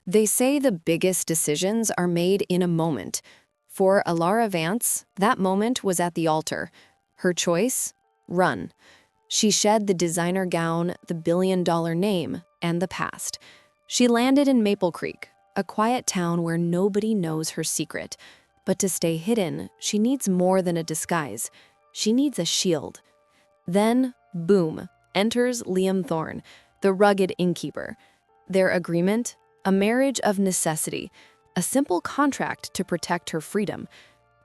They say the biggest decisions are made in a moment. For Elara Vance, that moment was at the altar. Her choice? Run. She shed the designer gown, the billion-dollar name, and the past. She landed in Maple Creek, a quiet town where nobody knows her secret. But to stay hidden, she needs more than a disguise. She needs a shield. Then, boom, enters Liam Thorne, the rugged innkeeper. Their agreement? A marriage of necessity, a simple contract to protect her freedom.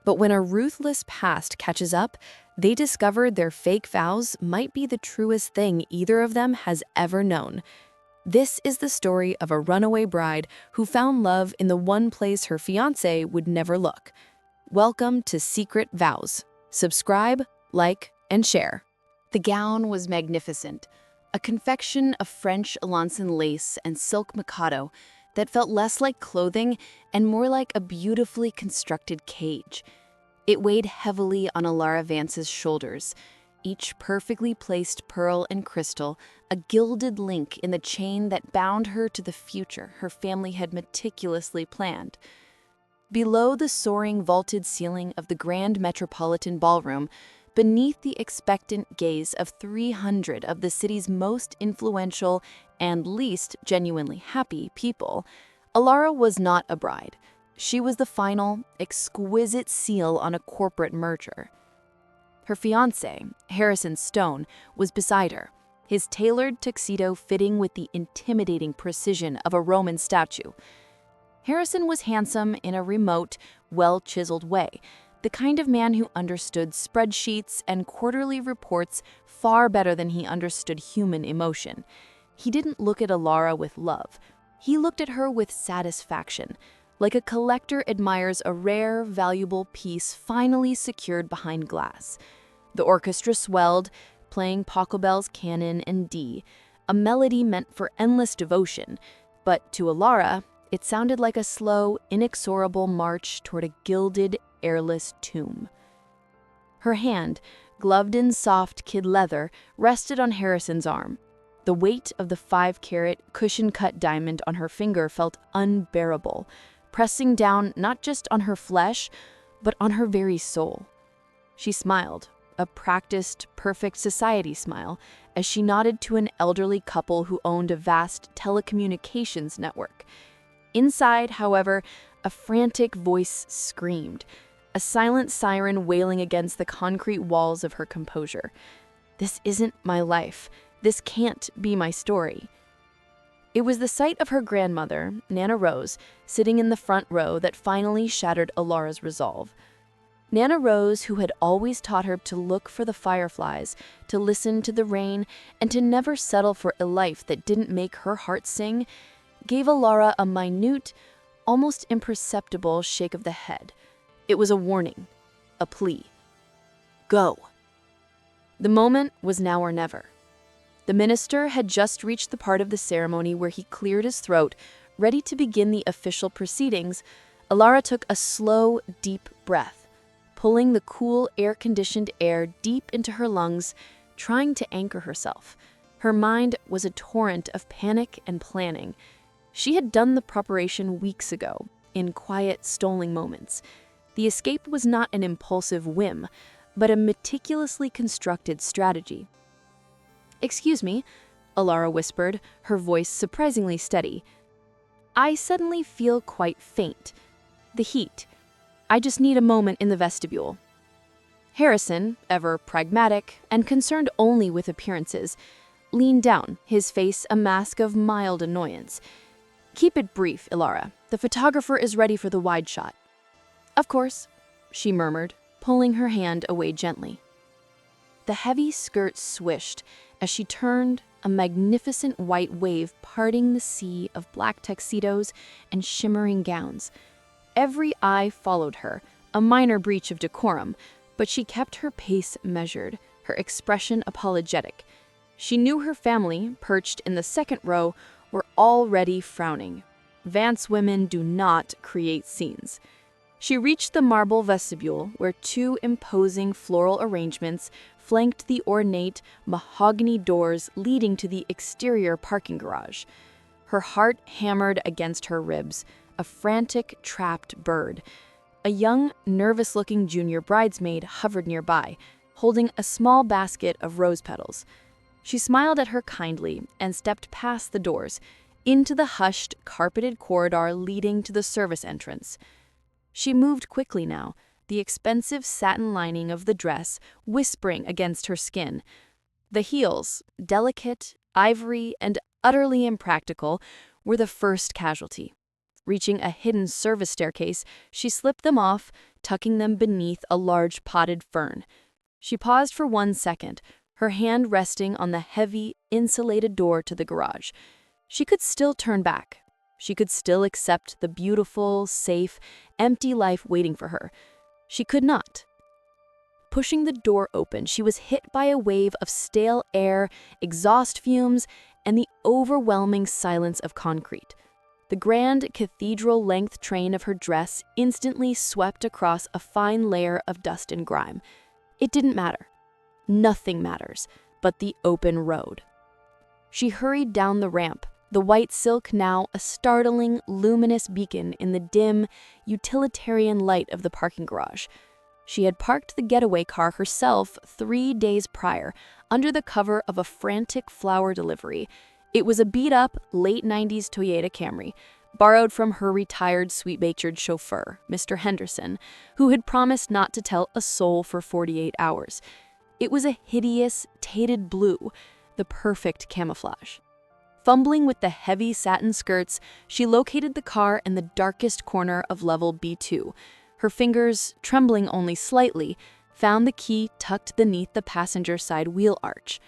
But when a ruthless past catches up, they discover their fake vows might be the truest thing either of them has ever known. This is the story of a runaway bride who found love in the one place her fiancé would never look. Welcome to Secret Vows. Subscribe, like, and share. The gown was magnificent, a confection of French Alençon lace and silk mikado that felt less like clothing and more like a beautifully constructed cage. It weighed heavily on Elara Vance's shoulders, each perfectly placed pearl and crystal, a gilded link in the chain that bound her to the future her family had meticulously planned. Below the soaring vaulted ceiling of the Grand Metropolitan Ballroom, beneath the expectant gaze of 300 of the city's most influential and least genuinely happy people, Elara was not a bride. She was the final, exquisite seal on a corporate merger. Her fiancé, Harrison Stone, was beside her, his tailored tuxedo fitting with the intimidating precision of a Roman statue. Harrison was handsome in a remote, well-chiseled way, the kind of man who understood spreadsheets and quarterly reports far better than he understood human emotion. He didn't look at Elara with love. He looked at her with satisfaction, like a collector admires a rare, valuable piece finally secured behind glass. The orchestra swelled, playing Pachelbel's Canon in D, a melody meant for endless devotion, but to Elara, it sounded like a slow, inexorable march toward a gilded, airless tomb. Her hand, gloved in soft kid leather, rested on Harrison's arm. The weight of the 5-carat, cushion-cut diamond on her finger felt unbearable, pressing down not just on her flesh, but on her very soul. She smiled, a practiced, perfect society smile, as she nodded to an elderly couple who owned a vast telecommunications network. Inside, however, a frantic voice screamed, a silent siren wailing against the concrete walls of her composure. This isn't my life. This can't be my story. It was the sight of her grandmother, Nana Rose, sitting in the front row that finally shattered Elara's resolve. Nana Rose, who had always taught her to look for the fireflies, to listen to the rain, and to never settle for a life that didn't make her heart sing, gave Elara a minute, almost imperceptible shake of the head. It was a warning, a plea. Go. The moment was now or never. The minister had just reached the part of the ceremony where he cleared his throat, ready to begin the official proceedings. Elara took a slow, deep breath, pulling the cool, air-conditioned air deep into her lungs, trying to anchor herself. Her mind was a torrent of panic and planning. She had done the preparation weeks ago, in quiet, stolen moments. The escape was not an impulsive whim, but a meticulously constructed strategy. "Excuse me," Elara whispered, her voice surprisingly steady. "I suddenly feel quite faint. The heat. I just need a moment in the vestibule." Harrison, ever pragmatic and concerned only with appearances, leaned down, his face a mask of mild annoyance. "Keep it brief, Elara. The photographer is ready for the wide shot." "Of course," she murmured, pulling her hand away gently. The heavy skirt swished as she turned, a magnificent white wave parting the sea of black tuxedos and shimmering gowns. Every eye followed her, a minor breach of decorum, but she kept her pace measured, her expression apologetic. She knew her family, perched in the second row, were already frowning. Vance women do not create scenes. She reached the marble vestibule where 2 imposing floral arrangements flanked the ornate mahogany doors leading to the exterior parking garage. her heart hammered against her ribs, a frantic, trapped bird. A young, nervous-looking junior bridesmaid hovered nearby, holding a small basket of rose petals. She smiled at her kindly and stepped past the doors, into the hushed, carpeted corridor leading to the service entrance. She moved quickly now, the expensive satin lining of the dress whispering against her skin. The heels, delicate, ivory, and utterly impractical, were the first casualty. Reaching a hidden service staircase, she slipped them off, tucking them beneath a large potted fern. She paused for 1 second, her hand resting on the heavy, insulated door to the garage. She could still turn back. She could still accept the beautiful, safe, empty life waiting for her. She could not. Pushing the door open, she was hit by a wave of stale air, exhaust fumes, and the overwhelming silence of concrete. The grand cathedral-length train of her dress instantly swept across a fine layer of dust and grime. It didn't matter. Nothing matters but the open road. She hurried down the ramp, the white silk now a startling, luminous beacon in the dim, utilitarian light of the parking garage. She had parked the getaway car herself 3 days prior, under the cover of a frantic flower delivery. It was a beat-up, late-90s Toyota Camry, borrowed from her retired sweet-natured chauffeur, Mr. Henderson, who had promised not to tell a soul for 48 hours. It was a hideous, tainted blue, the perfect camouflage. Fumbling with the heavy satin skirts, she located the car in the darkest corner of level B2. Her fingers, trembling only slightly, found the key tucked beneath the passenger side wheel arch.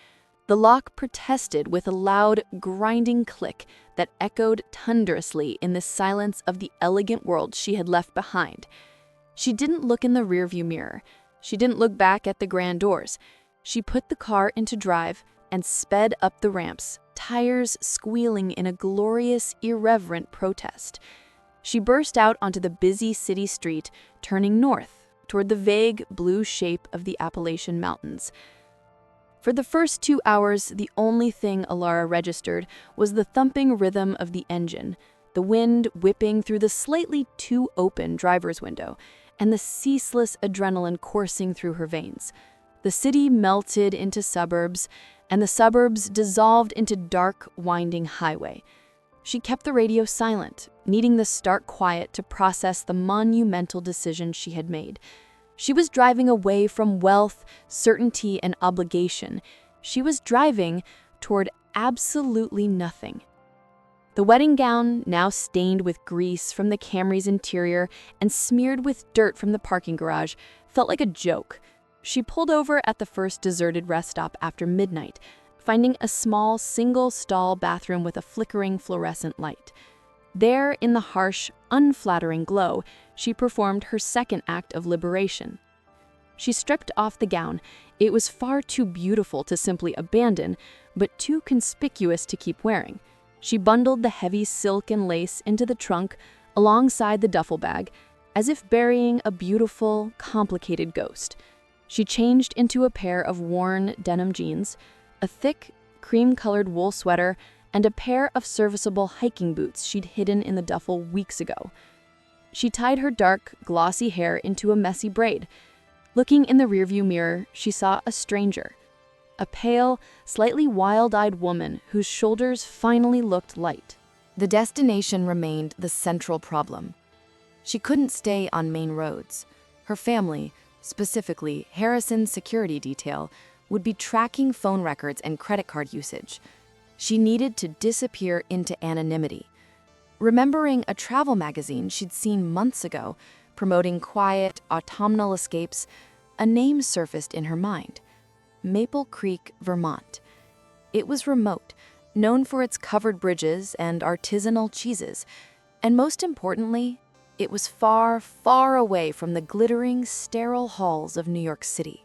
The lock protested with a loud, grinding click that echoed thunderously in the silence of the elegant world she had left behind. She didn't look in the rearview mirror. She didn't look back at the grand doors. She put the car into drive and sped up the ramps, tires squealing in a glorious, irreverent protest. She burst out onto the busy city street, turning north, toward the vague blue shape of the Appalachian Mountains. For the first 2 hours, the only thing Elara registered was the thumping rhythm of the engine, the wind whipping through the slightly too open driver's window, and the ceaseless adrenaline coursing through her veins. The city melted into suburbs, and the suburbs dissolved into dark, winding highway. She kept the radio silent, needing the stark quiet to process the monumental decision she had made. She was driving away from wealth, certainty, and obligation. She was driving toward absolutely nothing. The wedding gown, now stained with grease from the Camry's interior and smeared with dirt from the parking garage, felt like a joke. She pulled over at the first deserted rest stop after midnight, finding a small, single-stall bathroom with a flickering fluorescent light. There, in the harsh, unflattering glow, she performed her second act of liberation. She stripped off the gown. It was far too beautiful to simply abandon, but too conspicuous to keep wearing. She bundled the heavy silk and lace into the trunk alongside the duffel bag, as if burying a beautiful, complicated ghost. She changed into a pair of worn denim jeans, a thick, cream-colored wool sweater, and a pair of serviceable hiking boots she'd hidden in the duffel weeks ago. She tied her dark, glossy hair into a messy braid. Looking in the rearview mirror, she saw a stranger. A pale, slightly wild-eyed woman whose shoulders finally looked light. The destination remained the central problem. She couldn't stay on main roads. Her family, specifically Harrison's security detail, would be tracking phone records and credit card usage. She needed to disappear into anonymity. Remembering a travel magazine she'd seen months ago, promoting quiet, autumnal escapes, a name surfaced in her mind: Maple Creek, Vermont. It was remote, known for its covered bridges and artisanal cheeses, and most importantly, it was far, far away from the glittering, sterile halls of New York City.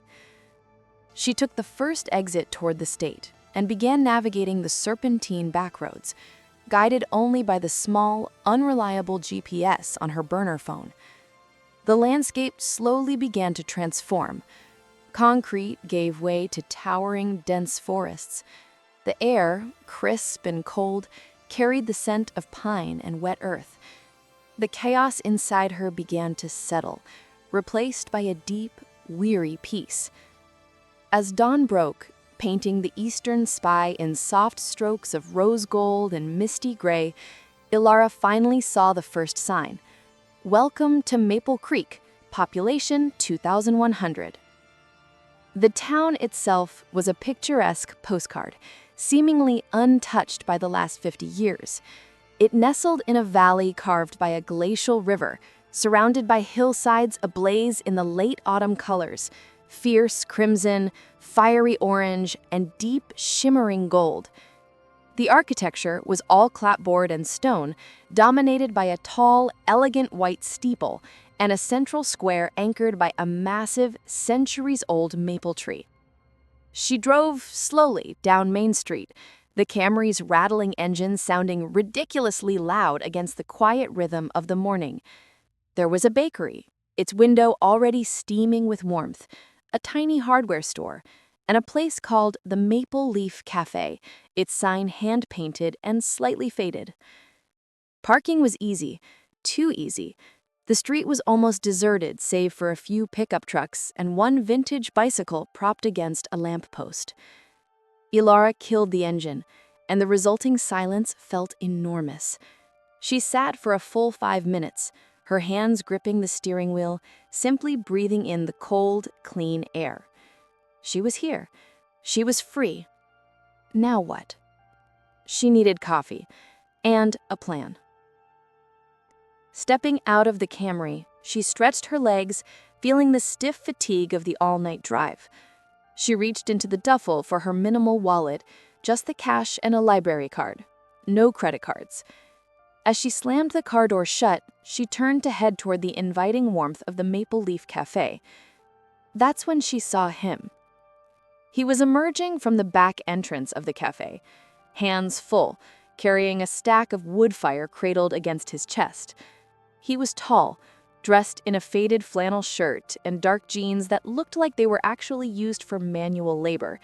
She took the first exit toward the state and began navigating the serpentine backroads, guided only by the small, unreliable GPS on her burner phone. The landscape slowly began to transform. Concrete gave way to towering, dense forests. The air, crisp and cold, carried the scent of pine and wet earth. The chaos inside her began to settle, replaced by a deep, weary peace. As dawn broke, painting the eastern sky in soft strokes of rose gold and misty gray, Elara finally saw the first sign. Welcome to Maple Creek, population 2,100. The town itself was a picturesque postcard, seemingly untouched by the last 50 years. It nestled in a valley carved by a glacial river, surrounded by hillsides ablaze in the late autumn colors, fierce crimson, fiery orange, and deep shimmering gold. The architecture was all clapboard and stone, dominated by a tall, elegant white steeple and a central square anchored by a massive, centuries-old maple tree. She drove slowly down Main Street, the Camry's rattling engine sounding ridiculously loud against the quiet rhythm of the morning. There was a bakery, its window already steaming with warmth, a tiny hardware store, and a place called the Maple Leaf Cafe, its sign hand-painted and slightly faded. Parking was easy, too easy. The street was almost deserted save for a few pickup trucks and one vintage bicycle propped against a lamppost. Elara killed the engine, and the resulting silence felt enormous. She sat for a full 5 minutes, her hands gripping the steering wheel, simply breathing in the cold, clean air. She was here. She was free. Now what? She needed coffee and a plan. Stepping out of the Camry, she stretched her legs, feeling the stiff fatigue of the all-night drive. She reached into the duffel for her minimal wallet, just the cash and a library card. No credit cards. As she slammed the car door shut, she turned to head toward the inviting warmth of the Maple Leaf Cafe. That's when she saw him. He was emerging from the back entrance of the cafe, hands full, carrying a stack of wood fire cradled against his chest. He was tall, dressed in a faded flannel shirt and dark jeans that looked like they were actually used for manual labor.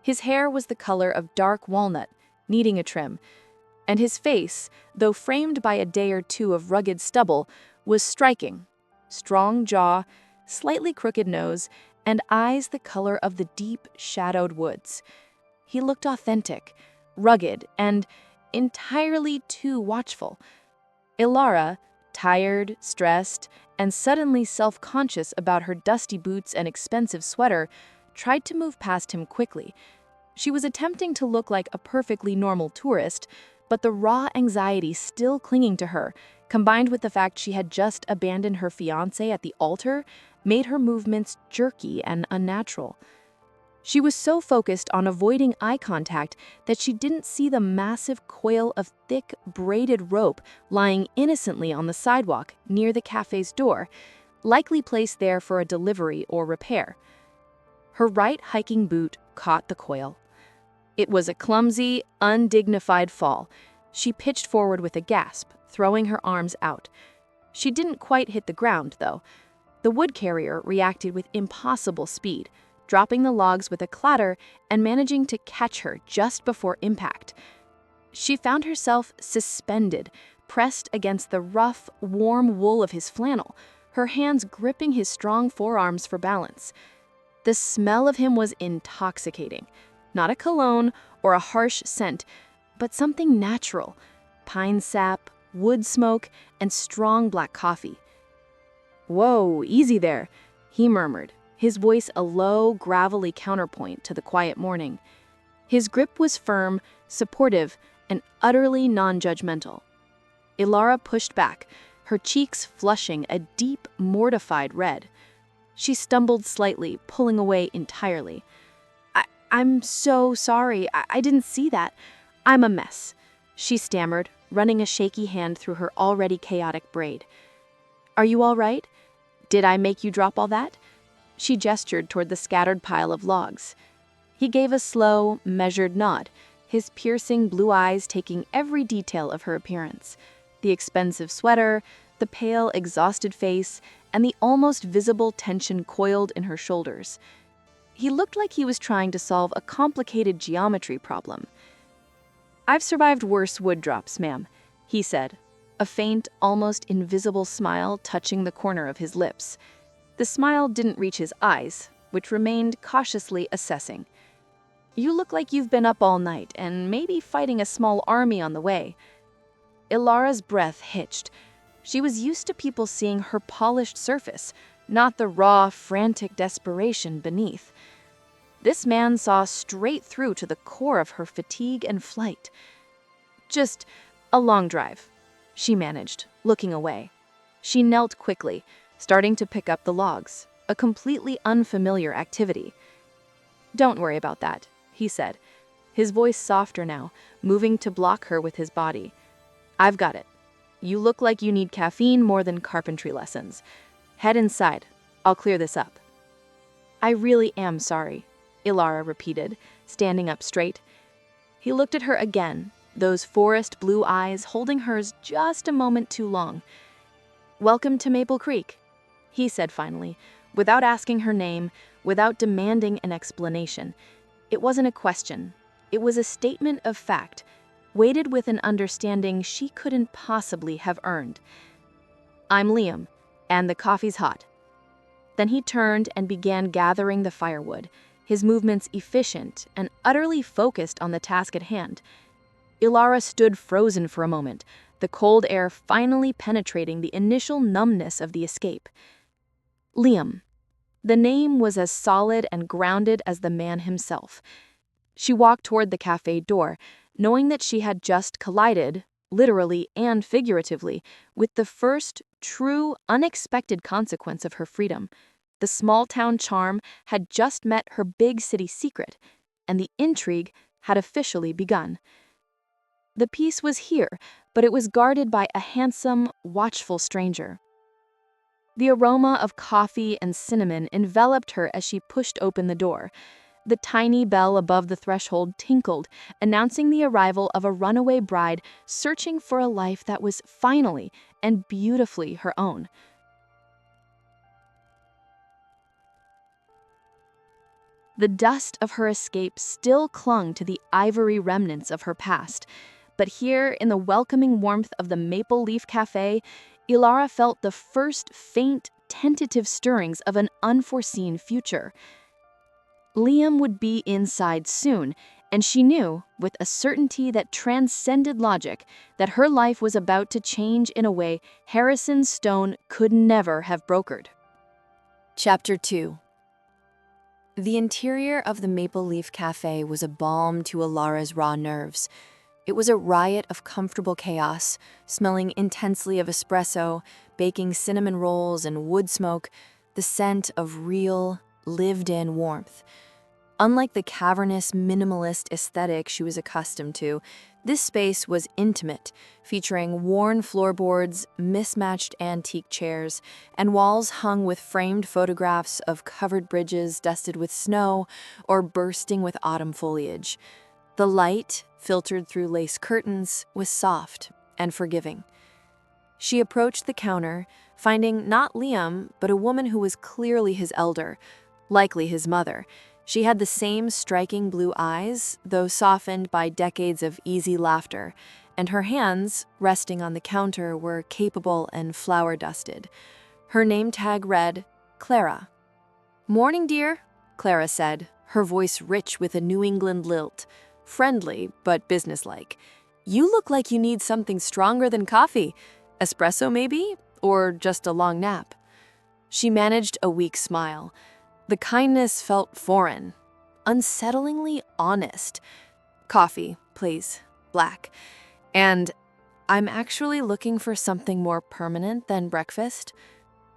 His hair was the color of dark walnut, needing a trim, and his face, though framed by a day or two of rugged stubble, was striking. Strong jaw, slightly crooked nose, and eyes the color of the deep, shadowed woods. He looked authentic, rugged, and entirely too watchful. Elara, tired, stressed, and suddenly self-conscious about her dusty boots and expensive sweater, tried to move past him quickly. She was attempting to look like a perfectly normal tourist, but the raw anxiety still clinging to her, combined with the fact she had just abandoned her fiancé at the altar, made her movements jerky and unnatural. She was so focused on avoiding eye contact that she didn't see the massive coil of thick, braided rope lying innocently on the sidewalk near the cafe's door, likely placed there for a delivery or repair. Her right hiking boot caught the coil. It was a clumsy, undignified fall. She pitched forward with a gasp, throwing her arms out. She didn't quite hit the ground, though. The wood carrier reacted with impossible speed, dropping the logs with a clatter and managing to catch her just before impact. She found herself suspended, pressed against the rough, warm wool of his flannel, her hands gripping his strong forearms for balance. The smell of him was intoxicating. Not a cologne or a harsh scent, but something natural. Pine sap, wood smoke, and strong black coffee. "Whoa, easy there," he murmured, his voice a low, gravelly counterpoint to the quiet morning. His grip was firm, supportive, and utterly non-judgmental. Elara pushed back, her cheeks flushing a deep, mortified red. She stumbled slightly, pulling away entirely. I'm so sorry. I didn't see that. I'm a mess," she stammered, running a shaky hand through her already chaotic braid. "Are you all right? Did I make you drop all that?" She gestured toward the scattered pile of logs. He gave a slow, measured nod, his piercing blue eyes taking every detail of her appearance. The expensive sweater, the pale, exhausted face, and the almost visible tension coiled in her shoulders. He looked like he was trying to solve a complicated geometry problem. "I've survived worse wood drops, ma'am," he said, a faint, almost invisible smile touching the corner of his lips. The smile didn't reach his eyes, which remained cautiously assessing. "You look like you've been up all night and maybe fighting a small army on the way." Elara's breath hitched. She was used to people seeing her polished surface, not the raw, frantic desperation beneath. This man saw straight through to the core of her fatigue and flight. "Just a long drive," she managed, looking away. She knelt quickly, starting to pick up the logs, a completely unfamiliar activity. "Don't worry about that," he said, his voice softer now, moving to block her with his body. "I've got it. You look like you need caffeine more than carpentry lessons. Head inside. I'll clear this up." "I really am sorry," Elara repeated, standing up straight. He looked at her again, those forest blue eyes holding hers just a moment too long. "Welcome to Maple Creek," he said finally, without asking her name, without demanding an explanation. It wasn't a question. It was a statement of fact, weighted with an understanding she couldn't possibly have earned. "I'm Liam, and the coffee's hot." Then he turned and began gathering the firewood, his movements efficient and utterly focused on the task at hand. Elara stood frozen for a moment, the cold air finally penetrating the initial numbness of the escape. Liam. The name was as solid and grounded as the man himself. She walked toward the cafe door, knowing that she had just collided, literally and figuratively, with the first, true, unexpected consequence of her freedom. The small-town charm had just met her big city secret, and the intrigue had officially begun. The peace was here, but it was guarded by a handsome, watchful stranger. The aroma of coffee and cinnamon enveloped her as she pushed open the door. The tiny bell above the threshold tinkled, announcing the arrival of a runaway bride searching for a life that was finally and beautifully her own. The dust of her escape still clung to the ivory remnants of her past, but here, in the welcoming warmth of the Maple Leaf Cafe, Elara felt the first faint, tentative stirrings of an unforeseen future. Liam would be inside soon, and she knew, with a certainty that transcended logic, that her life was about to change in a way Harrison Stone could never have brokered. Chapter 2. The interior of the Maple Leaf Cafe was a balm to Elara's raw nerves. It was a riot of comfortable chaos, smelling intensely of espresso, baking cinnamon rolls and wood smoke, the scent of real, lived-in warmth. Unlike the cavernous, minimalist aesthetic she was accustomed to, this space was intimate, featuring worn floorboards, mismatched antique chairs, and walls hung with framed photographs of covered bridges dusted with snow or bursting with autumn foliage. The light, filtered through lace curtains, was soft and forgiving. She approached the counter, finding not Liam, but a woman who was clearly his elder, likely his mother. She had the same striking blue eyes, though softened by decades of easy laughter, and her hands, resting on the counter, were capable and flower-dusted. Her name tag read, Clara. "Morning, dear," Clara said, her voice rich with a New England lilt, friendly but businesslike. "You look like you need something stronger than coffee. Espresso, maybe? Or just a long nap?" She managed a weak smile. The kindness felt foreign, unsettlingly honest. "Coffee, please. Black. And I'm actually looking for something more permanent than breakfast."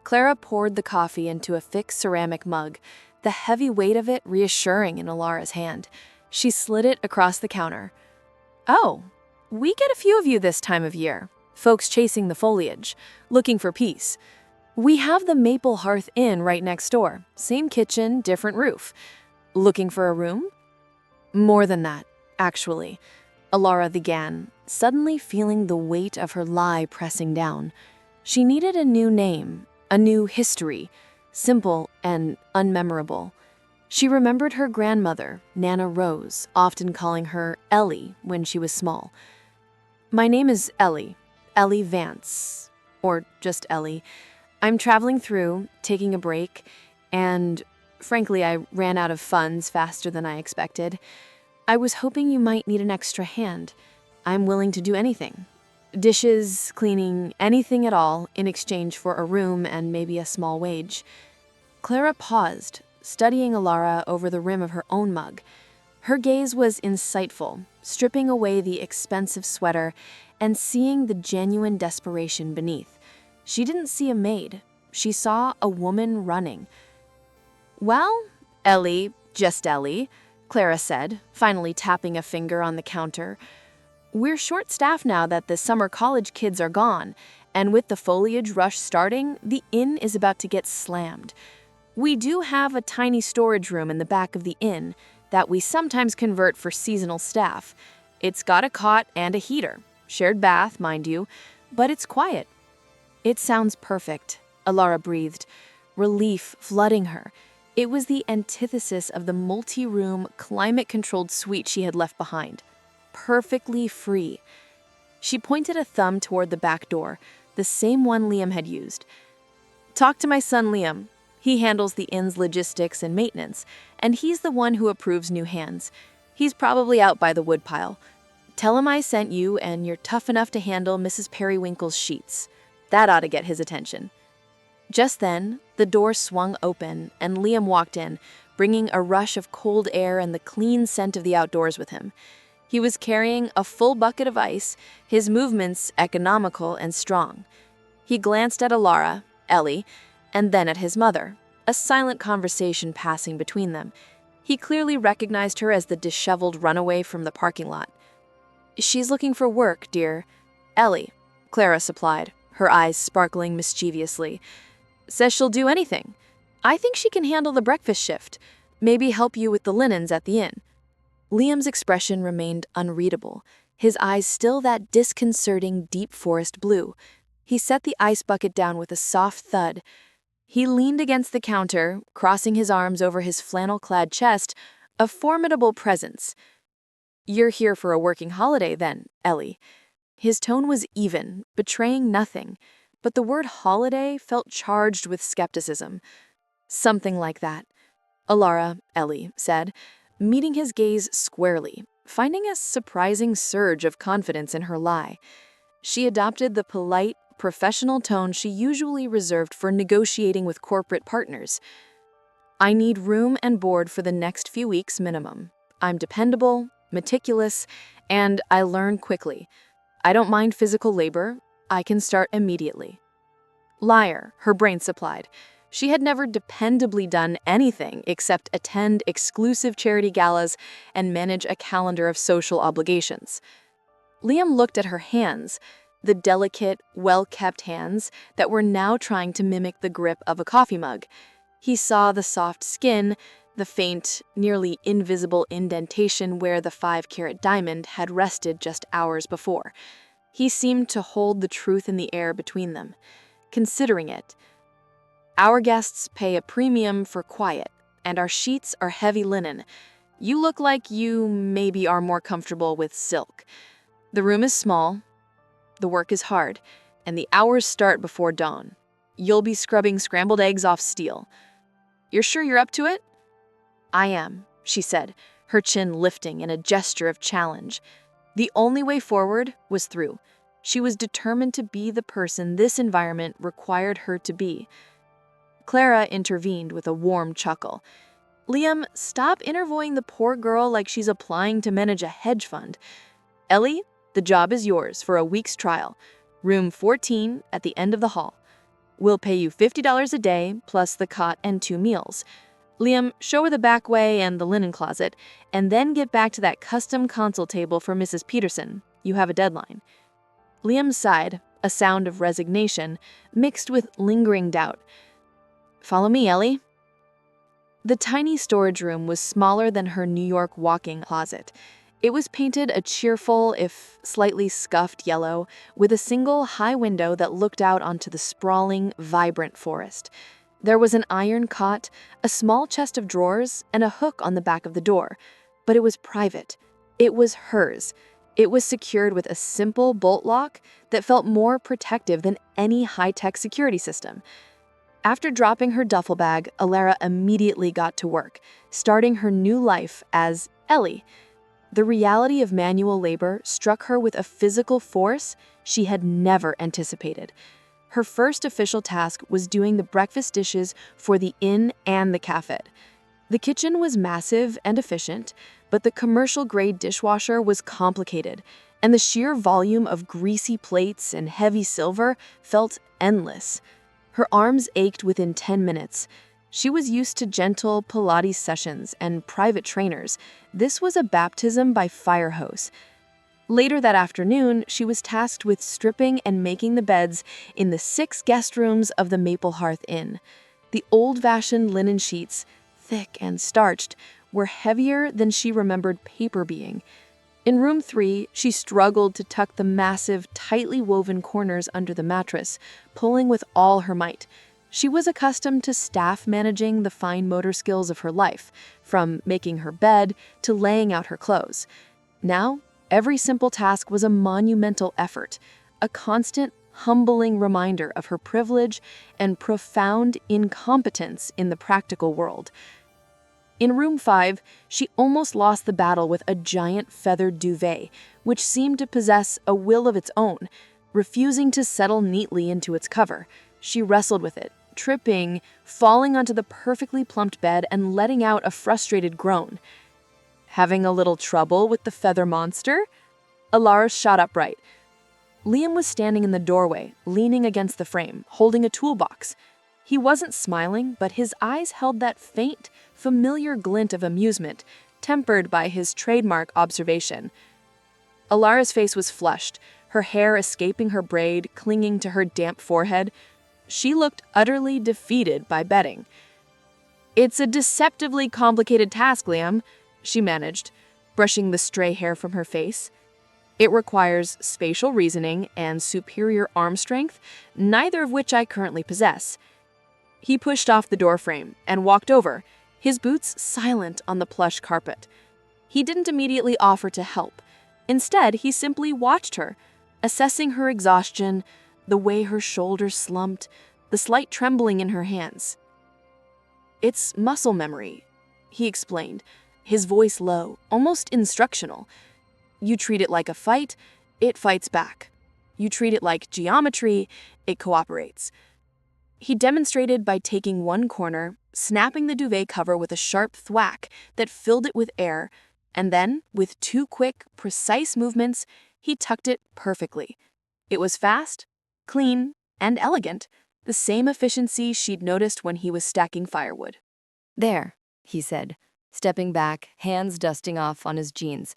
Clara poured the coffee into a thick ceramic mug, the heavy weight of it reassuring in Elara's hand. She slid it across the counter. "Oh, we get a few of you this time of year. Folks chasing the foliage, looking for peace. We have the Maple Hearth Inn right next door. Same kitchen, different roof. Looking for a room?" "More than that, actually," Elara began, suddenly feeling the weight of her lie pressing down. She needed a new name, a new history, simple and unmemorable. She remembered her grandmother, Nana Rose, often calling her Ellie when she was small. "My name is Ellie, Ellie Vance, or just Ellie. I'm traveling through, taking a break, and frankly, I ran out of funds faster than I expected. I was hoping you might need an extra hand. I'm willing to do anything. Dishes, cleaning, anything at all in exchange for a room and maybe a small wage." Clara paused, studying Elara over the rim of her own mug. Her gaze was insightful, stripping away the expensive sweater and seeing the genuine desperation beneath. She didn't see a maid. She saw a woman running. "Well, Ellie, just Ellie," Clara said, finally tapping a finger on the counter. "We're short-staffed now that the summer college kids are gone, and with the foliage rush starting, the inn is about to get slammed. We do have a tiny storage room in the back of the inn that we sometimes convert for seasonal staff. It's got a cot and a heater, shared bath, mind you, but it's quiet." "It sounds perfect," Elara breathed, relief flooding her. It was the antithesis of the multi-room, climate-controlled suite she had left behind. Perfectly free. She pointed a thumb toward the back door, the same one Liam had used. "Talk to my son Liam. He handles the inn's logistics and maintenance, and he's the one who approves new hands. He's probably out by the woodpile. Tell him I sent you and you're tough enough to handle Mrs. Periwinkle's sheets. That ought to get his attention." Just then, the door swung open and Liam walked in, bringing a rush of cold air and the clean scent of the outdoors with him. He was carrying a full bucket of ice, his movements economical and strong. He glanced at Elara, Ellie, and then at his mother, a silent conversation passing between them. He clearly recognized her as the disheveled runaway from the parking lot. "She's looking for work, dear." "Ellie," Clara supplied, her eyes sparkling mischievously. "Says she'll do anything. I think she can handle the breakfast shift, maybe help you with the linens at the inn." Liam's expression remained unreadable, his eyes still that disconcerting deep forest blue. He set the ice bucket down with a soft thud. He leaned against the counter, crossing his arms over his flannel-clad chest, a formidable presence. "You're here for a working holiday, then, Ellie." His tone was even, betraying nothing, but the word holiday felt charged with skepticism. "Something like that," Elara, Ellie, said, meeting his gaze squarely, finding a surprising surge of confidence in her lie. She adopted the polite, professional tone she usually reserved for negotiating with corporate partners. "I need room and board for the next few weeks minimum. I'm dependable, meticulous, and I learn quickly. I don't mind physical labor. I can start immediately." Liar, her brain supplied. She had never dependably done anything except attend exclusive charity galas and manage a calendar of social obligations. Liam looked at her hands, the delicate, well-kept hands that were now trying to mimic the grip of a coffee mug. He saw the soft skin, the faint, nearly invisible indentation where the 5-carat diamond had rested just hours before. He seemed to hold the truth in the air between them, considering it. "Our guests pay a premium for quiet, and our sheets are heavy linen. You look like you maybe are more comfortable with silk. The room is small, the work is hard, and the hours start before dawn. You'll be scrubbing scrambled eggs off steel. You're sure you're up to it?" "I am," she said, her chin lifting in a gesture of challenge. The only way forward was through. She was determined to be the person this environment required her to be. Clara intervened with a warm chuckle. "Liam, stop interviewing the poor girl like she's applying to manage a hedge fund. Ellie, the job is yours for a week's trial. Room 14 at the end of the hall. We'll pay you $50 a day, plus the cot and 2 meals. Liam, show her the back way and the linen closet, and then get back to that custom console table for Mrs. Peterson. You have a deadline." Liam sighed, a sound of resignation, mixed with lingering doubt. "Follow me, Ellie." The tiny storage room was smaller than her New York walk-in closet. It was painted a cheerful, if slightly scuffed yellow, with a single high window that looked out onto the sprawling, vibrant forest. There was an iron cot, a small chest of drawers, and a hook on the back of the door. But it was private. It was hers. It was secured with a simple bolt lock that felt more protective than any high-tech security system. After dropping her duffel bag, Elara immediately got to work, starting her new life as Ellie. The reality of manual labor struck her with a physical force she had never anticipated. Her first official task was doing the breakfast dishes for the inn and the cafe. The kitchen was massive and efficient, but the commercial-grade dishwasher was complicated, and the sheer volume of greasy plates and heavy silver felt endless. Her arms ached within 10 minutes. She was used to gentle Pilates sessions and private trainers. This was a baptism by fire hose. Later that afternoon, she was tasked with stripping and making the beds in the 6 guest rooms of the Maple Hearth Inn. The old-fashioned linen sheets, thick and starched, were heavier than she remembered paper being. In room 3, she struggled to tuck the massive, tightly woven corners under the mattress, pulling with all her might. She was accustomed to staff managing the fine motor skills of her life, from making her bed to laying out her clothes. Now, every simple task was a monumental effort, a constant, humbling reminder of her privilege and profound incompetence in the practical world. In room 5, she almost lost the battle with a giant feathered duvet, which seemed to possess a will of its own, refusing to settle neatly into its cover. She wrestled with it, tripping, falling onto the perfectly plumped bed and letting out a frustrated groan. Having a little trouble with the feather monster? Elara shot upright. Liam was standing in the doorway, leaning against the frame, holding a toolbox. He wasn't smiling, but his eyes held that faint, familiar glint of amusement, tempered by his trademark observation. Alara's face was flushed, her hair escaping her braid, clinging to her damp forehead. She looked utterly defeated by betting. "It's a deceptively complicated task, Liam," she managed, brushing the stray hair from her face. "It requires spatial reasoning and superior arm strength, neither of which I currently possess." He pushed off the doorframe and walked over, his boots silent on the plush carpet. He didn't immediately offer to help. Instead, he simply watched her, assessing her exhaustion, the way her shoulders slumped, the slight trembling in her hands. "It's muscle memory," he explained, his voice low, almost instructional. "You treat it like a fight, it fights back. You treat it like geometry, it cooperates." He demonstrated by taking one corner, snapping the duvet cover with a sharp thwack that filled it with air, and then, with 2 quick, precise movements, he tucked it perfectly. It was fast, clean, and elegant, the same efficiency she'd noticed when he was stacking firewood. "There," he said, stepping back, hands dusting off on his jeans.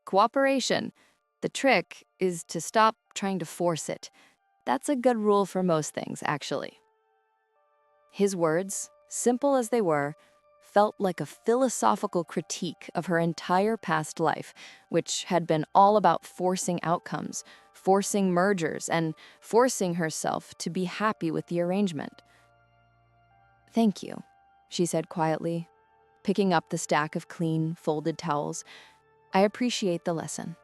"Cooperation. The trick is to stop trying to force it. That's a good rule for most things, actually." His words, simple as they were, felt like a philosophical critique of her entire past life, which had been all about forcing outcomes, forcing mergers, and forcing herself to be happy with the arrangement. "Thank you," she said quietly, picking up the stack of clean, folded towels. "I appreciate the lesson."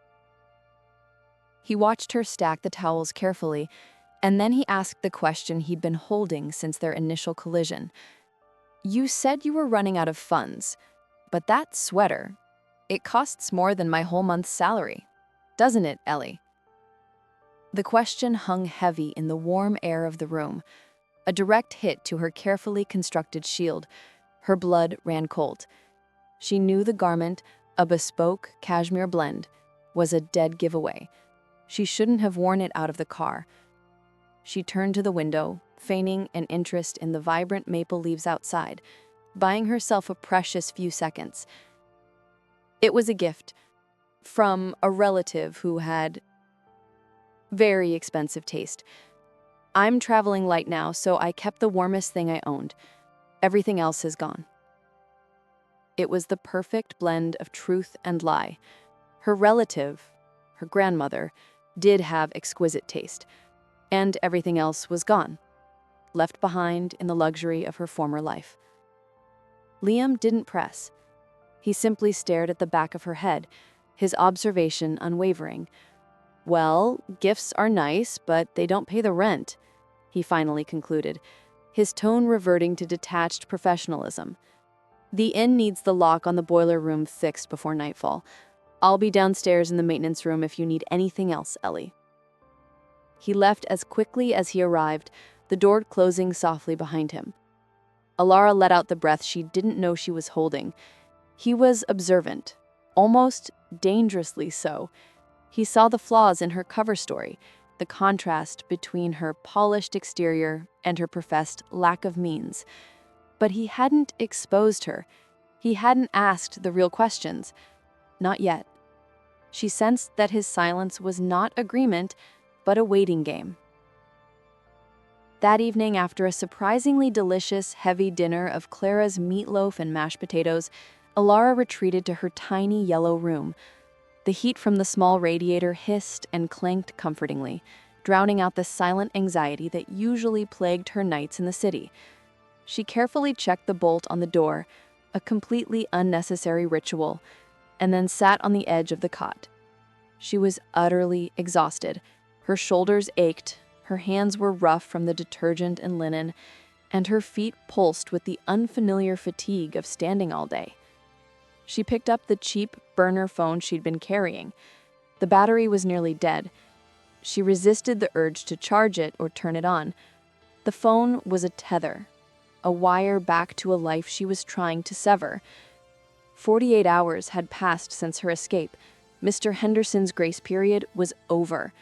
He watched her stack the towels carefully, and then he asked the question he'd been holding since their initial collision. "You said you were running out of funds, but that sweater, it costs more than my whole month's salary, doesn't it, Ellie?" The question hung heavy in the warm air of the room, a direct hit to her carefully constructed shield. Her blood ran cold. She knew the garment, a bespoke cashmere blend, was a dead giveaway. She shouldn't have worn it out of the car. She turned to the window, feigning an interest in the vibrant maple leaves outside, buying herself a precious few seconds. It was a gift from a relative who had very expensive taste. "I'm traveling light now, so I kept the warmest thing I owned. Everything else is gone." It was the perfect blend of truth and lie. Her relative, her grandmother, did have exquisite taste, and everything else was gone. left behind in the luxury of her former life. Liam didn't press. He simply stared at the back of her head, his observation unwavering. "Well, gifts are nice, but they don't pay the rent," he finally concluded, his tone reverting to detached professionalism. "The inn needs the lock on the boiler room fixed before nightfall. I'll be downstairs in the maintenance room if you need anything else, Ellie." He left as quickly as he arrived, the door closing softly behind him. Elara let out the breath she didn't know she was holding. He was observant, almost dangerously so. He saw the flaws in her cover story, the contrast between her polished exterior and her professed lack of means. But he hadn't exposed her. He hadn't asked the real questions. Not yet. She sensed that his silence was not agreement, but a waiting game. That evening, after a surprisingly delicious, heavy dinner of Clara's meatloaf and mashed potatoes, Elara retreated to her tiny yellow room. The heat from the small radiator hissed and clanked comfortingly, drowning out the silent anxiety that usually plagued her nights in the city. She carefully checked the bolt on the door, a completely unnecessary ritual, and then sat on the edge of the cot. She was utterly exhausted. Her shoulders ached, her hands were rough from the detergent and linen, and her feet pulsed with the unfamiliar fatigue of standing all day. She picked up the cheap burner phone she'd been carrying. The battery was nearly dead. She resisted the urge to charge it or turn it on. The phone was a tether, a wire back to a life she was trying to sever. 48 hours had passed since her escape. Mr. Henderson's grace period was over.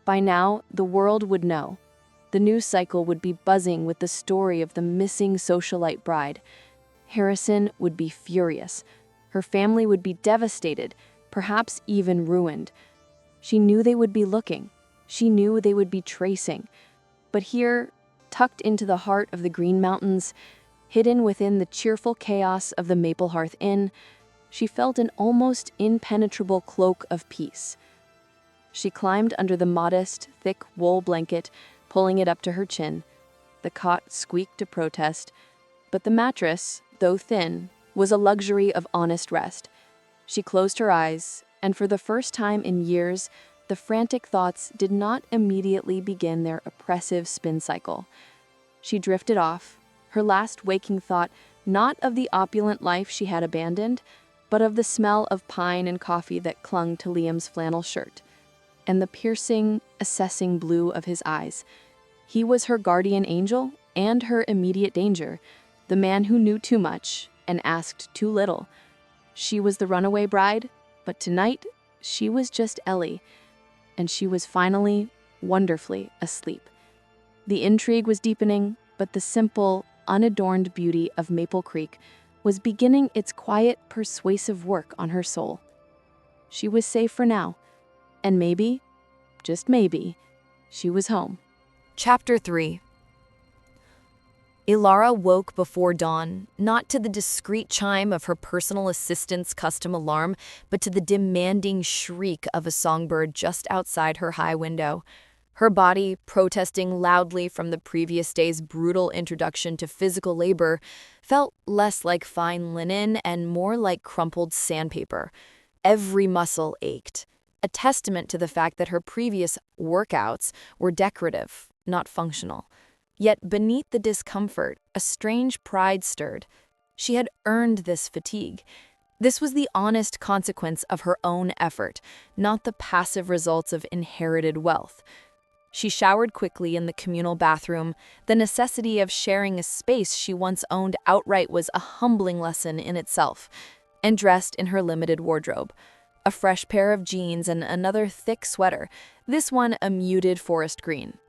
By now, the world would know. The news cycle would be buzzing with the story of the missing socialite bride. Harrison would be furious. Her family would be devastated, perhaps even ruined. She knew they would be looking. She knew they would be tracing. But here, tucked into the heart of the Green Mountains, hidden within the cheerful chaos of the Maple Hearth Inn, she felt an almost impenetrable cloak of peace. She climbed under the modest, thick wool blanket, pulling it up to her chin. The cot squeaked to protest, but the mattress, though thin, was a luxury of honest rest. She closed her eyes, and for the first time in years, the frantic thoughts did not immediately begin their oppressive spin cycle. She drifted off, her last waking thought not of the opulent life she had abandoned, but of the smell of pine and coffee that clung to Liam's flannel shirt, and the piercing, assessing blue of his eyes. He was her guardian angel and her immediate danger, the man who knew too much and asked too little. She was the runaway bride, but tonight she was just Ellie, and she was finally, wonderfully asleep. The intrigue was deepening, but the simple, unadorned beauty of Maple Creek was beginning its quiet, persuasive work on her soul. She was safe for now, and maybe, just maybe, she was home. Chapter 3. Elara woke before dawn, not to the discreet chime of her personal assistant's custom alarm, but to the demanding shriek of a songbird just outside her high window. Her body, protesting loudly from the previous day's brutal introduction to physical labor, felt less like fine linen and more like crumpled sandpaper. Every muscle ached, a testament to the fact that her previous workouts were decorative, not functional. Yet beneath the discomfort, a strange pride stirred. She had earned this fatigue. This was the honest consequence of her own effort, not the passive results of inherited wealth. She showered quickly in the communal bathroom. The necessity of sharing a space she once owned outright was a humbling lesson in itself, and dressed in her limited wardrobe. A fresh pair of jeans and another thick sweater, this one a muted forest green.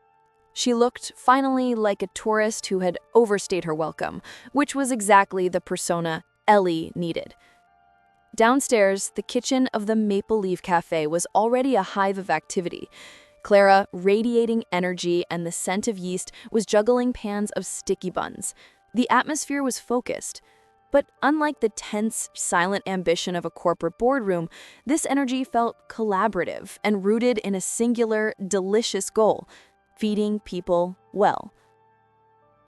She looked, finally, like a tourist who had overstayed her welcome, which was exactly the persona Ellie needed. Downstairs, the kitchen of the Maple Leaf Cafe was already a hive of activity. Clara, radiating energy and the scent of yeast, was juggling pans of sticky buns. The atmosphere was focused. But unlike the tense, silent ambition of a corporate boardroom, this energy felt collaborative and rooted in a singular, delicious goal: feeding people well.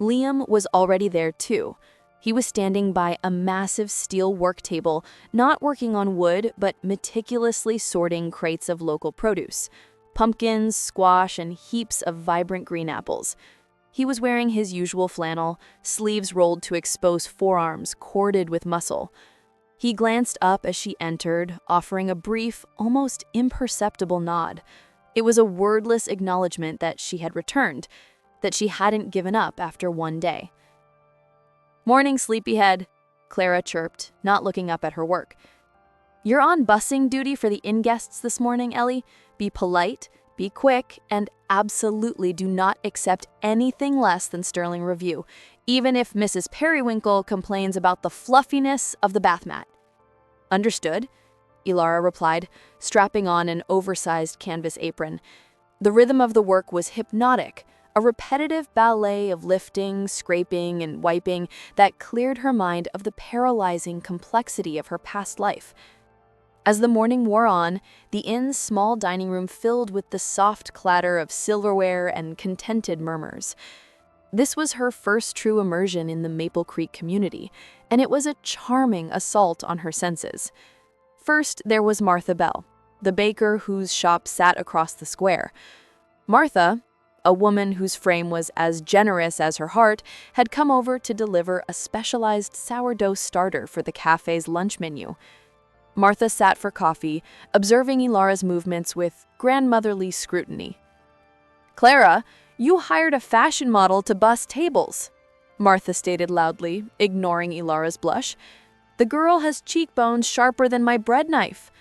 Liam was already there too. He was standing by a massive steel work table, not working on wood, but meticulously sorting crates of local produce. Pumpkins, squash, and heaps of vibrant green apples. He was wearing his usual flannel, sleeves rolled to expose forearms corded with muscle. He glanced up as she entered, offering a brief, almost imperceptible nod. It was a wordless acknowledgement that she had returned, that she hadn't given up after one day. "Morning, sleepyhead," Clara chirped, not looking up at her work. "You're on busing duty for the inn-guests this morning, Ellie. Be polite, be quick, and absolutely do not accept anything less than sterling review, even if Mrs. Periwinkle complains about the fluffiness of the bath mat." "Understood," Elara replied, strapping on an oversized canvas apron. The rhythm of the work was hypnotic, a repetitive ballet of lifting, scraping, and wiping that cleared her mind of the paralyzing complexity of her past life. As the morning wore on, the inn's small dining room filled with the soft clatter of silverware and contented murmurs. This was her first true immersion in the Maple Creek community, and it was a charming assault on her senses. First, there was Martha Bell, the baker whose shop sat across the square. Martha, a woman whose frame was as generous as her heart, had come over to deliver a specialized sourdough starter for the cafe's lunch menu. Martha sat for coffee, observing Elara's movements with grandmotherly scrutiny. "Clara, you hired a fashion model to bus tables," Martha stated loudly, ignoring Elara's blush. "The girl has cheekbones sharper than my bread knife."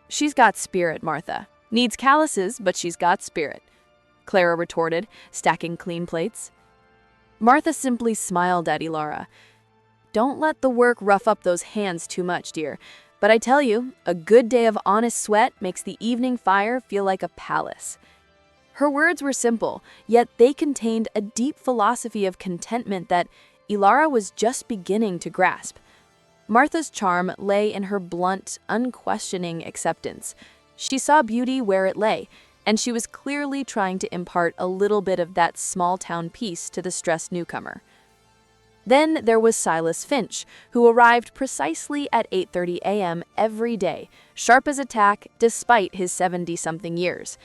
"She's got spirit, Martha. Needs calluses, but she's got spirit," Clara retorted, stacking clean plates. Martha simply smiled at Elara. "Don't let the work rough up those hands too much, dear. But I tell you, a good day of honest sweat makes the evening fire feel like a palace." Her words were simple, yet they contained a deep philosophy of contentment that Elara was just beginning to grasp. Martha's charm lay in her blunt, unquestioning acceptance. She saw beauty where it lay, and she was clearly trying to impart a little bit of that small-town peace to the stressed newcomer. Then there was Silas Finch, who arrived precisely at 8:30 a.m. every day, sharp as a tack despite his 70-something years.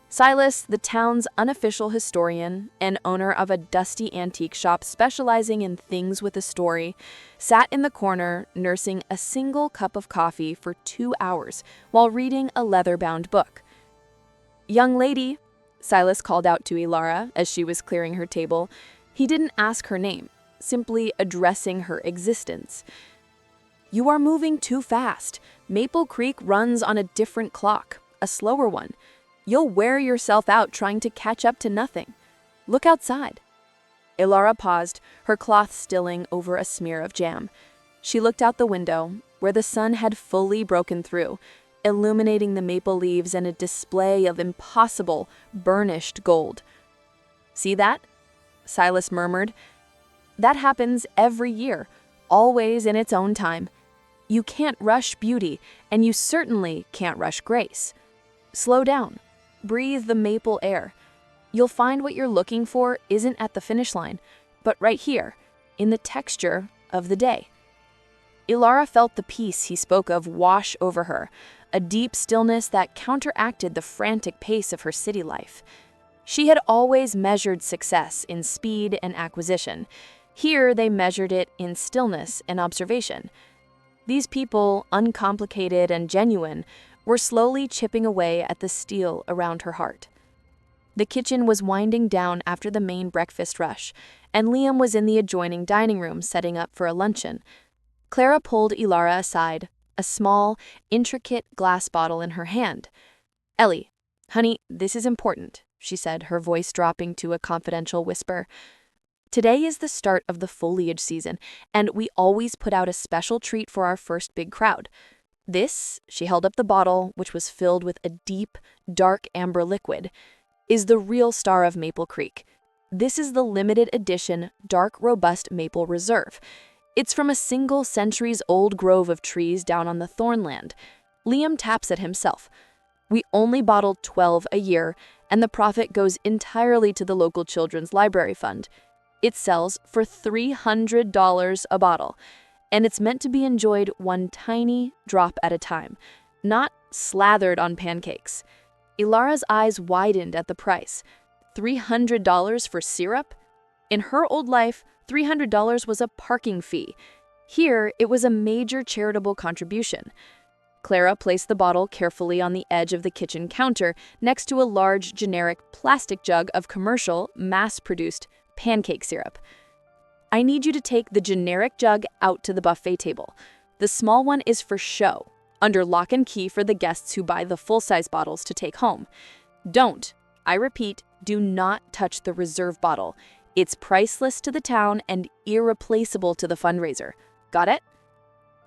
Silas, the town's unofficial historian and owner of a dusty antique shop specializing in things with a story, sat in the corner nursing a single cup of coffee for 2 hours while reading a leather-bound book. "Young lady," Silas called out to Elara as she was clearing her table. He didn't ask her name, simply addressing her existence. "You are moving too fast. Maple Creek runs on a different clock, a slower one. You'll wear yourself out trying to catch up to nothing. Look outside." Elara paused, her cloth stilling over a smear of jam. She looked out the window, where the sun had fully broken through, illuminating the maple leaves in a display of impossible, burnished gold. "See that?" Silas murmured. "That happens every year, always in its own time. You can't rush beauty, and you certainly can't rush grace. Slow down. Breathe the maple air. You'll find what you're looking for isn't at the finish line, but right here, in the texture of the day." Elara felt the peace he spoke of wash over her, a deep stillness that counteracted the frantic pace of her city life. She had always measured success in speed and acquisition. Here they measured it in stillness and observation. These people, uncomplicated and genuine, were slowly chipping away at the steel around her heart. The kitchen was winding down after the main breakfast rush, and Liam was in the adjoining dining room setting up for a luncheon. Clara pulled Elara aside, a small, intricate glass bottle in her hand. "Ellie, honey, this is important," she said, her voice dropping to a confidential whisper. "Today is the start of the foliage season, and we always put out a special treat for our first big crowd. This," she held up the bottle, which was filled with a deep, dark amber liquid, "is the real star of Maple Creek. This is the limited edition Dark Robust Maple Reserve. It's from a single centuries-old grove of trees down on the Thorne land." Liam taps it himself. "We only bottle 12 a year, and the profit goes entirely to the local children's library fund. It sells for $300 a bottle, and it's meant to be enjoyed one tiny drop at a time, not slathered on pancakes. Elara's eyes widened at the price. $300 for syrup? In her old life, $300 was a parking fee. Here, it was a major charitable contribution. Clara placed the bottle carefully on the edge of the kitchen counter next to a large, generic plastic jug of commercial, mass-produced pancake syrup. I need you to take the generic jug out to the buffet table. The small one is for show, under lock and key for the guests who buy the full-size bottles to take home. Don't, I repeat, do not touch the reserve bottle. It's priceless to the town and irreplaceable to the fundraiser. Got it?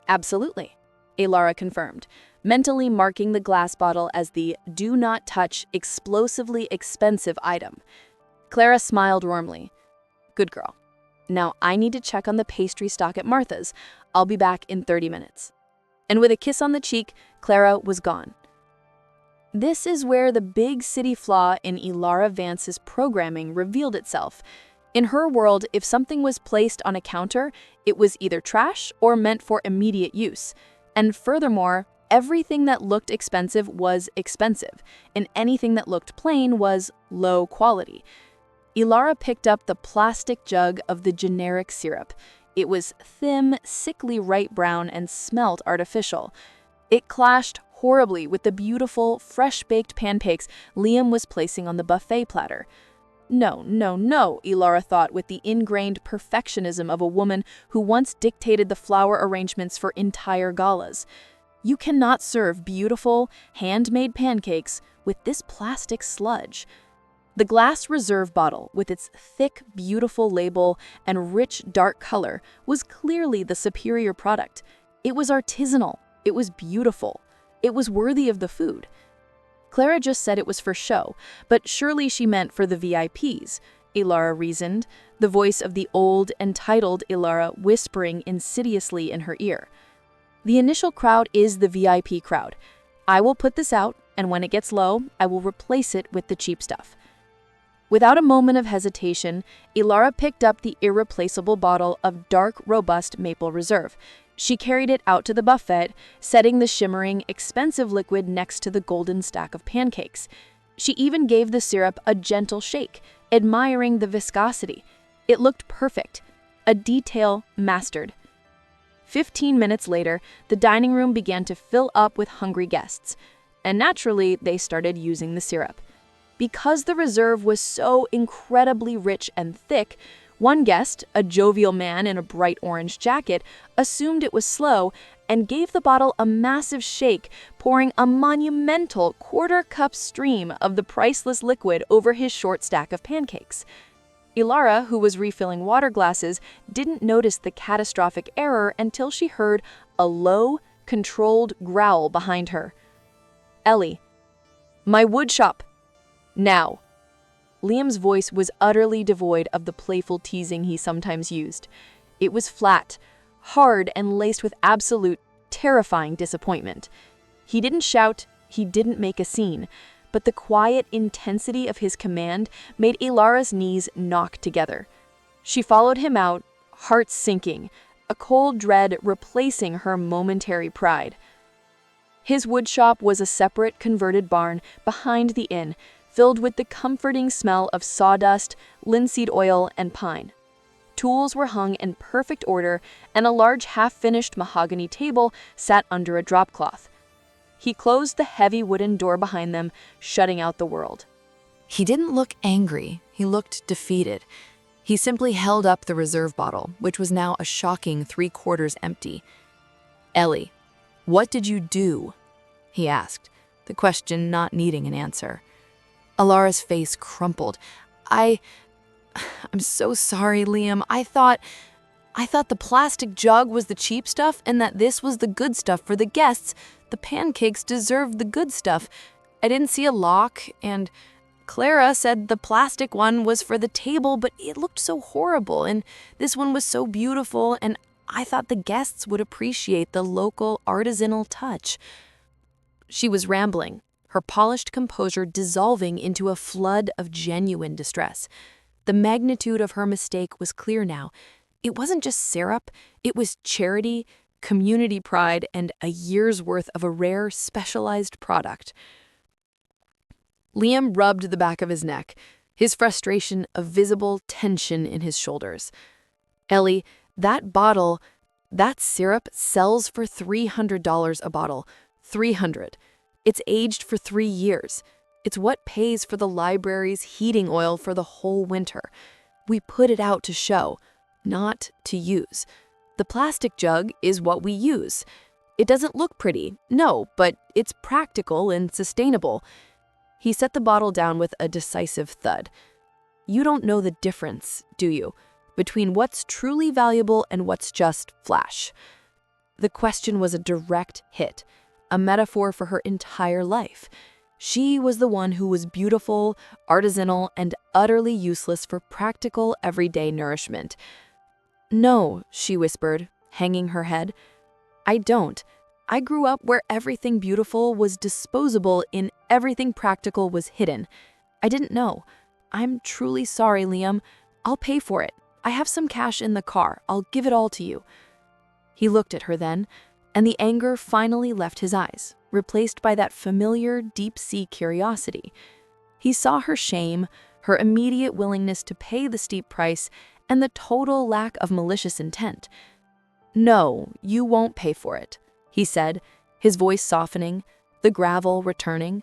Absolutely, Elara confirmed, mentally marking the glass bottle as the do not touch explosively expensive item. Clara smiled warmly. Good girl. Now I need to check on the pastry stock at Martha's. I'll be back in 30 minutes. And with a kiss on the cheek, Clara was gone. This is where the big city flaw in Elara Vance's programming revealed itself. In her world, if something was placed on a counter, it was either trash or meant for immediate use. And furthermore, everything that looked expensive was expensive, and anything that looked plain was low quality. Elara picked up the plastic jug of the generic syrup. It was thin, sickly bright brown and smelled artificial. It clashed horribly with the beautiful, fresh-baked pancakes Liam was placing on the buffet platter. No, no, no, Elara thought with the ingrained perfectionism of a woman who once dictated the flower arrangements for entire galas. You cannot serve beautiful, handmade pancakes with this plastic sludge. The glass reserve bottle, with its thick, beautiful label and rich, dark color, was clearly the superior product. It was artisanal. It was beautiful. It was worthy of the food. Clara just said it was for show, but surely she meant for the VIPs, Elara reasoned, the voice of the old, entitled Elara whispering insidiously in her ear. The initial crowd is the VIP crowd. I will put this out, and when it gets low, I will replace it with the cheap stuff. Without a moment of hesitation, Elara picked up the irreplaceable bottle of dark, robust maple reserve. She carried it out to the buffet, setting the shimmering, expensive liquid next to the golden stack of pancakes. She even gave the syrup a gentle shake, admiring the viscosity. It looked perfect, a detail mastered. 15 minutes later, the dining room began to fill up with hungry guests, and naturally, they started using the syrup. Because the reserve was so incredibly rich and thick, one guest, a jovial man in a bright orange jacket, assumed it was slow and gave the bottle a massive shake, pouring a monumental quarter-cup stream of the priceless liquid over his short stack of pancakes. Elara, who was refilling water glasses, didn't notice the catastrophic error until she heard a low, controlled growl behind her. Ellie, my wood shop. Now. Liam's voice was utterly devoid of the playful teasing he sometimes used. It was flat, hard, and laced with absolute, terrifying disappointment. He didn't shout, he didn't make a scene, but the quiet intensity of his command made Elara's knees knock together. She followed him out, heart sinking, a cold dread replacing her momentary pride. His woodshop was a separate converted barn behind the inn, filled with the comforting smell of sawdust, linseed oil, and pine. Tools were hung in perfect order, and a large half-finished mahogany table sat under a drop-cloth. He closed the heavy wooden door behind them, shutting out the world. He didn't look angry. He looked defeated. He simply held up the reserve bottle, which was now a shocking 3/4 empty. Ellie, what did you do? He asked, the question not needing an answer. Elara's face crumpled. I'm so sorry, Liam. I thought the plastic jug was the cheap stuff and that this was the good stuff for the guests. The pancakes deserved the good stuff. I didn't see a lock, and Clara said the plastic one was for the table, but it looked so horrible, and this one was so beautiful, and I thought the guests would appreciate the local artisanal touch. She was rambling, her polished composure dissolving into a flood of genuine distress. The magnitude of her mistake was clear now. It wasn't just syrup, it was charity, community pride, and a year's worth of a rare, specialized product. Liam rubbed the back of his neck, his frustration a visible tension in his shoulders. Ellie, that syrup sells for $300 a bottle. $300. It's aged for 3 years. It's what pays for the library's heating oil for the whole winter. We put it out to show, not to use. The plastic jug is what we use. It doesn't look pretty, no, but it's practical and sustainable. He set the bottle down with a decisive thud. You don't know the difference, do you, between what's truly valuable and what's just flash? The question was a direct hit, a metaphor for her entire life. She was the one who was beautiful, artisanal, and utterly useless for practical, everyday nourishment. No, she whispered, hanging her head. I don't. I grew up where everything beautiful was disposable and everything practical was hidden. I didn't know. I'm truly sorry, Liam. I'll pay for it. I have some cash in the car. I'll give it all to you. He looked at her then, and the anger finally left his eyes, replaced by that familiar deep-sea curiosity. He saw her shame, her immediate willingness to pay the steep price, and the total lack of malicious intent. No, you won't pay for it, he said, his voice softening, the gravel returning.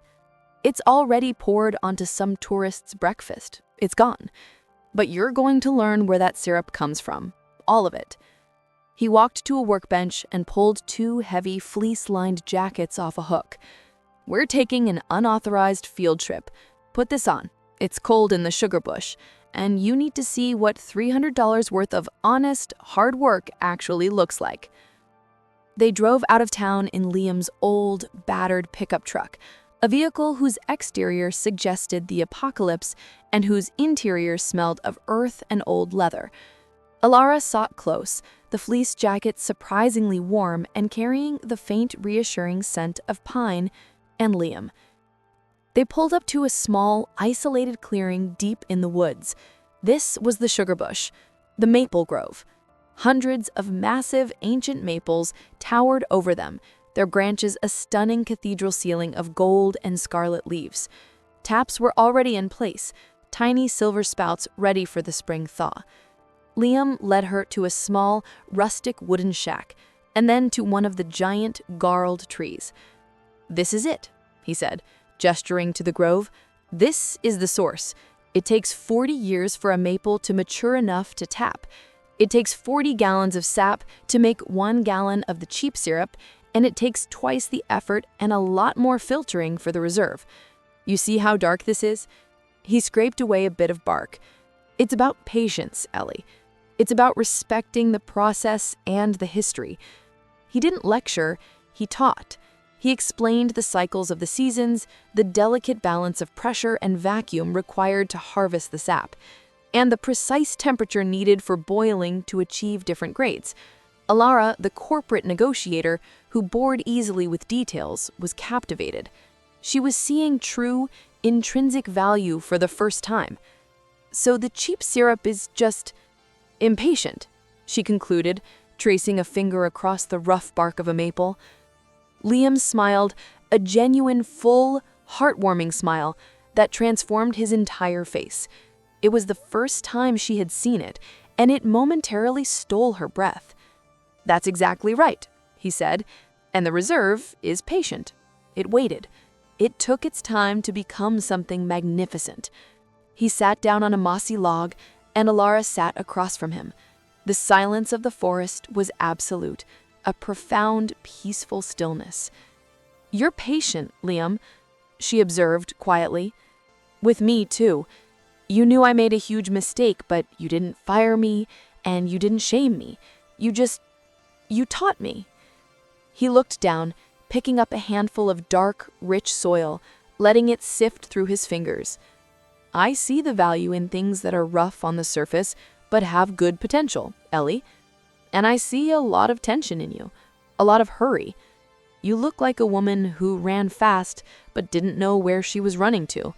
It's already poured onto some tourist's breakfast. It's gone. But you're going to learn where that syrup comes from. All of it. He walked to a workbench and pulled 2 heavy fleece-lined jackets off a hook. We're taking an unauthorized field trip. Put this on. It's cold in the sugar bush, and you need to see what $300 worth of honest, hard work actually looks like. They drove out of town in Liam's old, battered pickup truck, a vehicle whose exterior suggested the apocalypse and whose interior smelled of earth and old leather. Elara sought close, the fleece jacket surprisingly warm and carrying the faint, reassuring scent of pine and Liam. They pulled up to a small, isolated clearing deep in the woods. This was the sugar bush, the maple grove. Hundreds of massive, ancient maples towered over them, their branches a stunning cathedral ceiling of gold and scarlet leaves. Taps were already in place, tiny silver spouts ready for the spring thaw. Liam led her to a small, rustic wooden shack, and then to one of the giant, garled trees. This is it, he said, gesturing to the grove. This is the source. It takes 40 years for a maple to mature enough to tap. It takes 40 gallons of sap to make 1 gallon of the cheap syrup, and it takes twice the effort and a lot more filtering for the reserve. You see how dark this is? He scraped away a bit of bark. It's about patience, Ellie. It's about respecting the process and the history. He didn't lecture, he taught. He explained the cycles of the seasons, the delicate balance of pressure and vacuum required to harvest the sap, and the precise temperature needed for boiling to achieve different grades. Elara, the corporate negotiator who bored easily with details, was captivated. She was seeing true, intrinsic value for the first time. So the cheap syrup is just impatient, she concluded, tracing a finger across the rough bark of a maple. Liam smiled, a genuine, full, heartwarming smile that transformed his entire face. It was the first time she had seen it, and it momentarily stole her breath. That's exactly right, he said, and the reserve is patient. It waited. It took its time to become something magnificent. He sat down on a mossy log, and Elara sat across from him. The silence of the forest was absolute, a profound, peaceful stillness. You're patient, Liam, she observed quietly. With me, too. You knew I made a huge mistake, but you didn't fire me, and you didn't shame me. You taught me. He looked down, picking up a handful of dark, rich soil, letting it sift through his fingers. I see the value in things that are rough on the surface, but have good potential, Ellie. And I see a lot of tension in you, a lot of hurry. You look like a woman who ran fast, but didn't know where she was running to.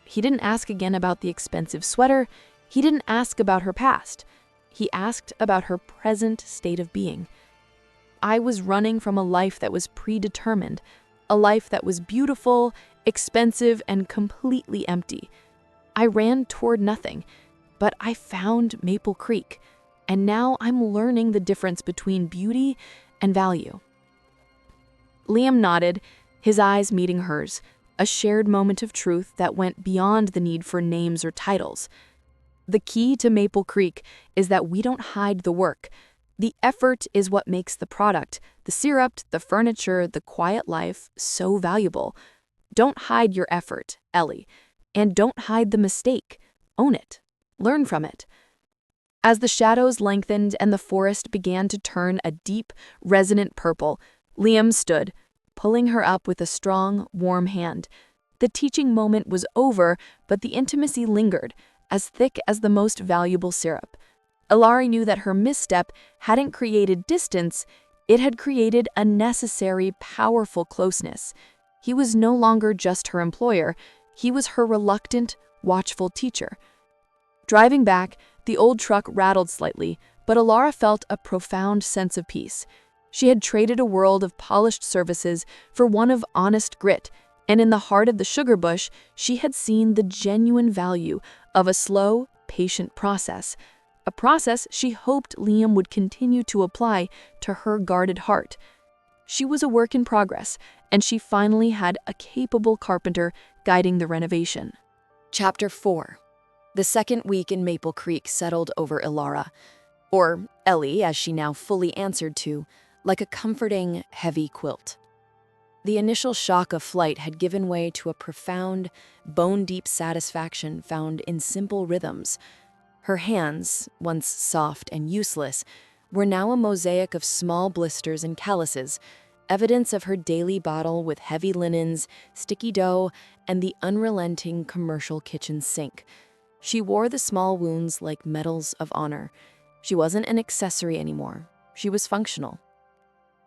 He didn't ask again about the expensive sweater. He didn't ask about her past. He asked about her present state of being. I was running from a life that was predetermined, a life that was beautiful, expensive, and completely empty. I ran toward nothing, but I found Maple Creek, and now I'm learning the difference between beauty and value. Liam nodded, his eyes meeting hers, a shared moment of truth that went beyond the need for names or titles. The key to Maple Creek is that we don't hide the work. The effort is what makes the product, the syrup, the furniture, the quiet life, so valuable. Don't hide your effort, Ellie. And don't hide the mistake. Own it. Learn from it. As the shadows lengthened and the forest began to turn a deep, resonant purple, Liam stood, pulling her up with a strong, warm hand. The teaching moment was over, but the intimacy lingered, as thick as the most valuable syrup. Elara knew that her misstep hadn't created distance, it had created a necessary, powerful closeness. He was no longer just her employer, he was her reluctant, watchful teacher. Driving back, the old truck rattled slightly, but Elara felt a profound sense of peace. She had traded a world of polished services for one of honest grit, and in the heart of the sugar bush, she had seen the genuine value of a slow, patient process, a process she hoped Liam would continue to apply to her guarded heart. She was a work in progress, and she finally had a capable carpenter guiding the renovation. Chapter 4. The second week in Maple Creek settled over Elara, or Ellie as she now fully answered to, like a comforting, heavy quilt. The initial shock of flight had given way to a profound, bone-deep satisfaction found in simple rhythms. Her hands, once soft and useless, were now a mosaic of small blisters and calluses, evidence of her daily battle with heavy linens, sticky dough, and the unrelenting commercial kitchen sink. She wore the small wounds like medals of honor. She wasn't an accessory anymore. She was functional.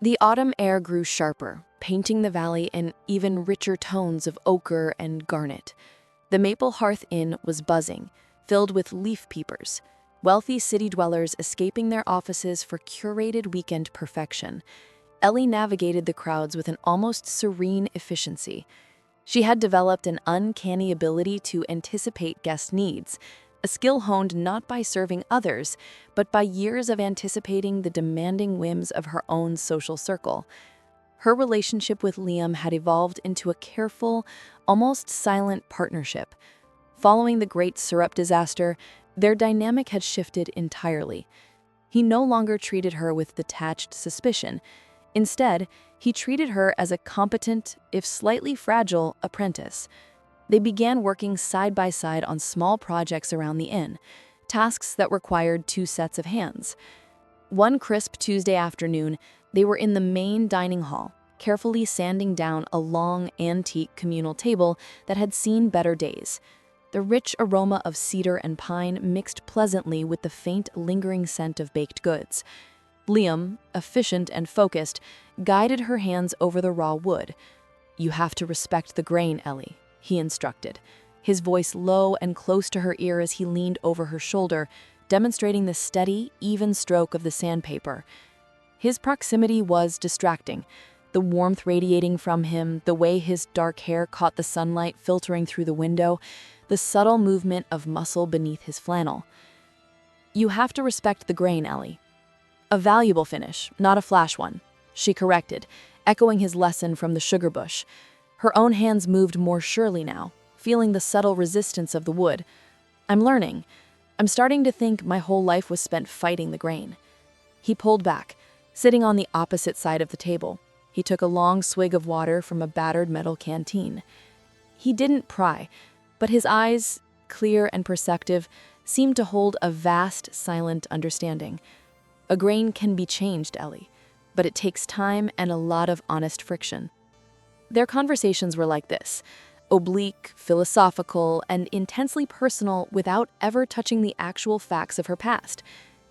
The autumn air grew sharper, painting the valley in even richer tones of ochre and garnet. The Maple Hearth Inn was buzzing, filled with leaf peepers, wealthy city dwellers escaping their offices for curated weekend perfection. Ellie navigated the crowds with an almost serene efficiency. She had developed an uncanny ability to anticipate guest needs, a skill honed not by serving others, but by years of anticipating the demanding whims of her own social circle. Her relationship with Liam had evolved into a careful, almost silent partnership. Following the Great Syrup disaster, their dynamic had shifted entirely. He no longer treated her with detached suspicion. Instead, he treated her as a competent, if slightly fragile, apprentice. They began working side by side on small projects around the inn, tasks that required two sets of hands. One crisp Tuesday afternoon, they were in the main dining hall, carefully sanding down a long, antique communal table that had seen better days. The rich aroma of cedar and pine mixed pleasantly with the faint, lingering scent of baked goods. Liam, efficient and focused, guided her hands over the raw wood. "You have to respect the grain, Ellie," he instructed, his voice low and close to her ear as he leaned over her shoulder, demonstrating the steady, even stroke of the sandpaper. His proximity was distracting, the warmth radiating from him, the way his dark hair caught the sunlight filtering through the window, the subtle movement of muscle beneath his flannel. "You have to respect the grain, Ellie. A valuable finish, not a flash one," she corrected, echoing his lesson from the sugar bush. Her own hands moved more surely now, feeling the subtle resistance of the wood. "I'm learning. I'm starting to think my whole life was spent fighting the grain." He pulled back, sitting on the opposite side of the table. He took a long swig of water from a battered metal canteen. He didn't pry, but his eyes, clear and perceptive, seemed to hold a vast, silent understanding. "A grain can be changed, Ellie, but it takes time and a lot of honest friction." Their conversations were like this, oblique, philosophical, and intensely personal without ever touching the actual facts of her past.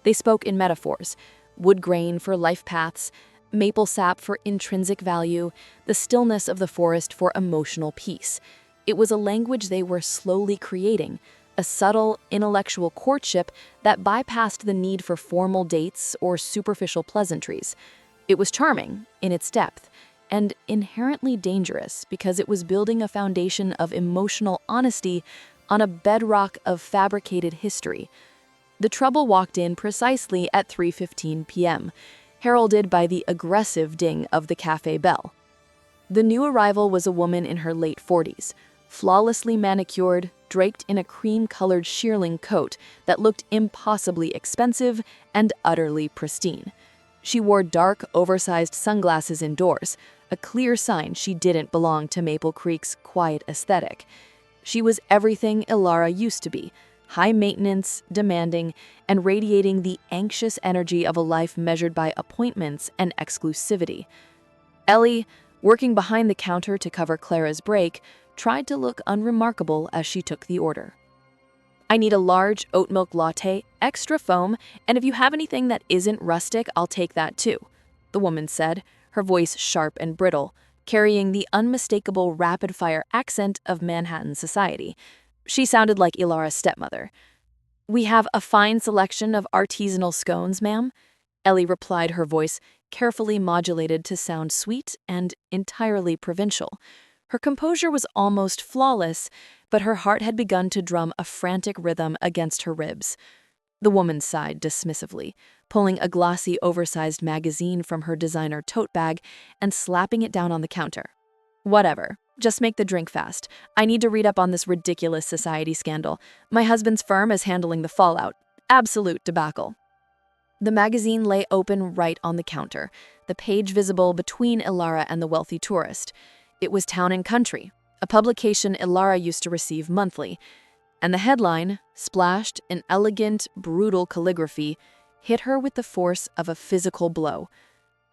They spoke in metaphors: wood grain for life paths, maple sap for intrinsic value, the stillness of the forest for emotional peace. It was a language they were slowly creating, a subtle, intellectual courtship that bypassed the need for formal dates or superficial pleasantries. It was charming in its depth, and inherently dangerous because it was building a foundation of emotional honesty on a bedrock of fabricated history. The trouble walked in precisely at 3:15 p.m., heralded by the aggressive ding of the cafe bell. The new arrival was a woman in her late 40s, flawlessly manicured, draped in a cream-colored shearling coat that looked impossibly expensive and utterly pristine. She wore dark, oversized sunglasses indoors, a clear sign she didn't belong to Maple Creek's quiet aesthetic. She was everything Elara used to be, high maintenance, demanding, and radiating the anxious energy of a life measured by appointments and exclusivity. Ellie, working behind the counter to cover Clara's break, tried to look unremarkable as she took the order. "I need a large oat milk latte, extra foam, and if you have anything that isn't rustic, I'll take that too," the woman said, her voice sharp and brittle, carrying the unmistakable rapid-fire accent of Manhattan society. She sounded like Elara's stepmother. "We have a fine selection of artisanal scones, ma'am," Ellie replied, her voice carefully modulated to sound sweet and entirely provincial. Her composure was almost flawless, but her heart had begun to drum a frantic rhythm against her ribs. The woman sighed dismissively, pulling a glossy, oversized magazine from her designer tote bag and slapping it down on the counter. "Whatever. Just make the drink fast. I need to read up on this ridiculous society scandal. My husband's firm is handling the fallout. Absolute debacle." The magazine lay open right on the counter, the page visible between Elara and the wealthy tourist. It was Town and Country, a publication Elara used to receive monthly, and the headline, splashed in elegant, brutal calligraphy, hit her with the force of a physical blow.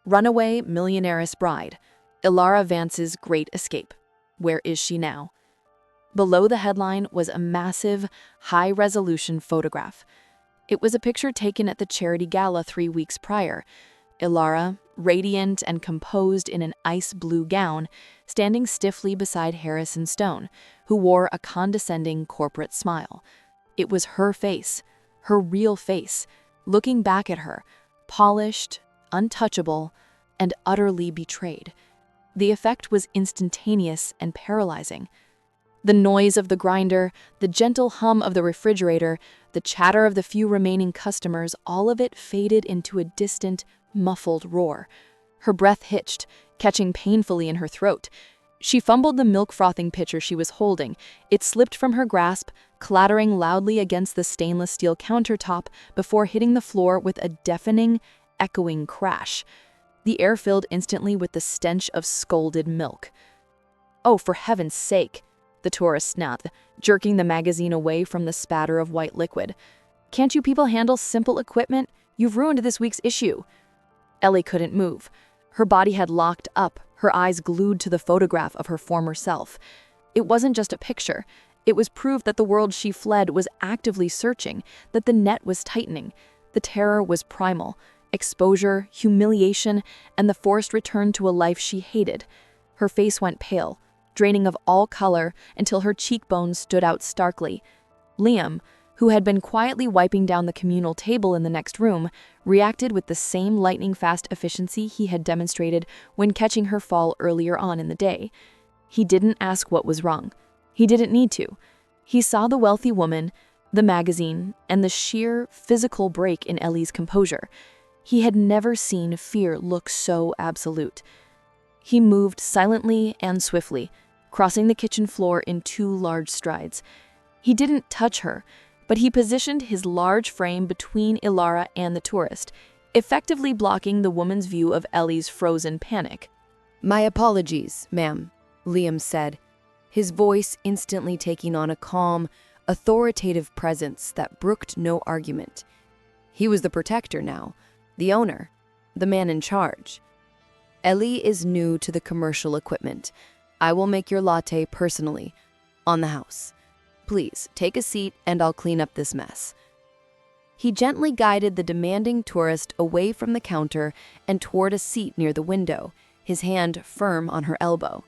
"Runaway Millionaire's Bride, Elara Vance's Great Escape. Where is she now?" Below the headline was a massive, high-resolution photograph. It was a picture taken at the charity gala 3 weeks prior. Elara, radiant and composed in an ice-blue gown, standing stiffly beside Harrison Stone, who wore a condescending corporate smile. It was her face, her real face, looking back at her, polished, untouchable, and utterly betrayed. The effect was instantaneous and paralyzing. The noise of the grinder, the gentle hum of the refrigerator, the chatter of the few remaining customers, all of it faded into a distant, muffled roar. Her breath hitched, catching painfully in her throat. She fumbled the milk-frothing pitcher she was holding. It slipped from her grasp, clattering loudly against the stainless steel countertop before hitting the floor with a deafening, echoing crash. The air filled instantly with the stench of scalded milk. "Oh, for heaven's sake," the tourist snapped, jerking the magazine away from the spatter of white liquid. "Can't you people handle simple equipment? You've ruined this week's issue." Ellie couldn't move. Her body had locked up, her eyes glued to the photograph of her former self. It wasn't just a picture. It was proof that the world she fled was actively searching, that the net was tightening. The terror was primal. Exposure, humiliation, and the forced return to a life she hated. Her face went pale, draining of all color until her cheekbones stood out starkly. Liam, who had been quietly wiping down the communal table in the next room, reacted with the same lightning-fast efficiency he had demonstrated when catching her fall earlier on in the day. He didn't ask what was wrong. He didn't need to. He saw the wealthy woman, the magazine, and the sheer physical break in Ellie's composure. He had never seen fear look so absolute. He moved silently and swiftly, crossing the kitchen floor in 2 large strides. He didn't touch her, but he positioned his large frame between Elara and the tourist, effectively blocking the woman's view of Ellie's frozen panic. "My apologies, ma'am," Liam said, his voice instantly taking on a calm, authoritative presence that brooked no argument. He was the protector now, the owner, the man in charge. "Ellie is new to the commercial equipment. I will make your latte personally, on the house. Please, take a seat and I'll clean up this mess." He gently guided the demanding tourist away from the counter and toward a seat near the window, his hand firm on her elbow.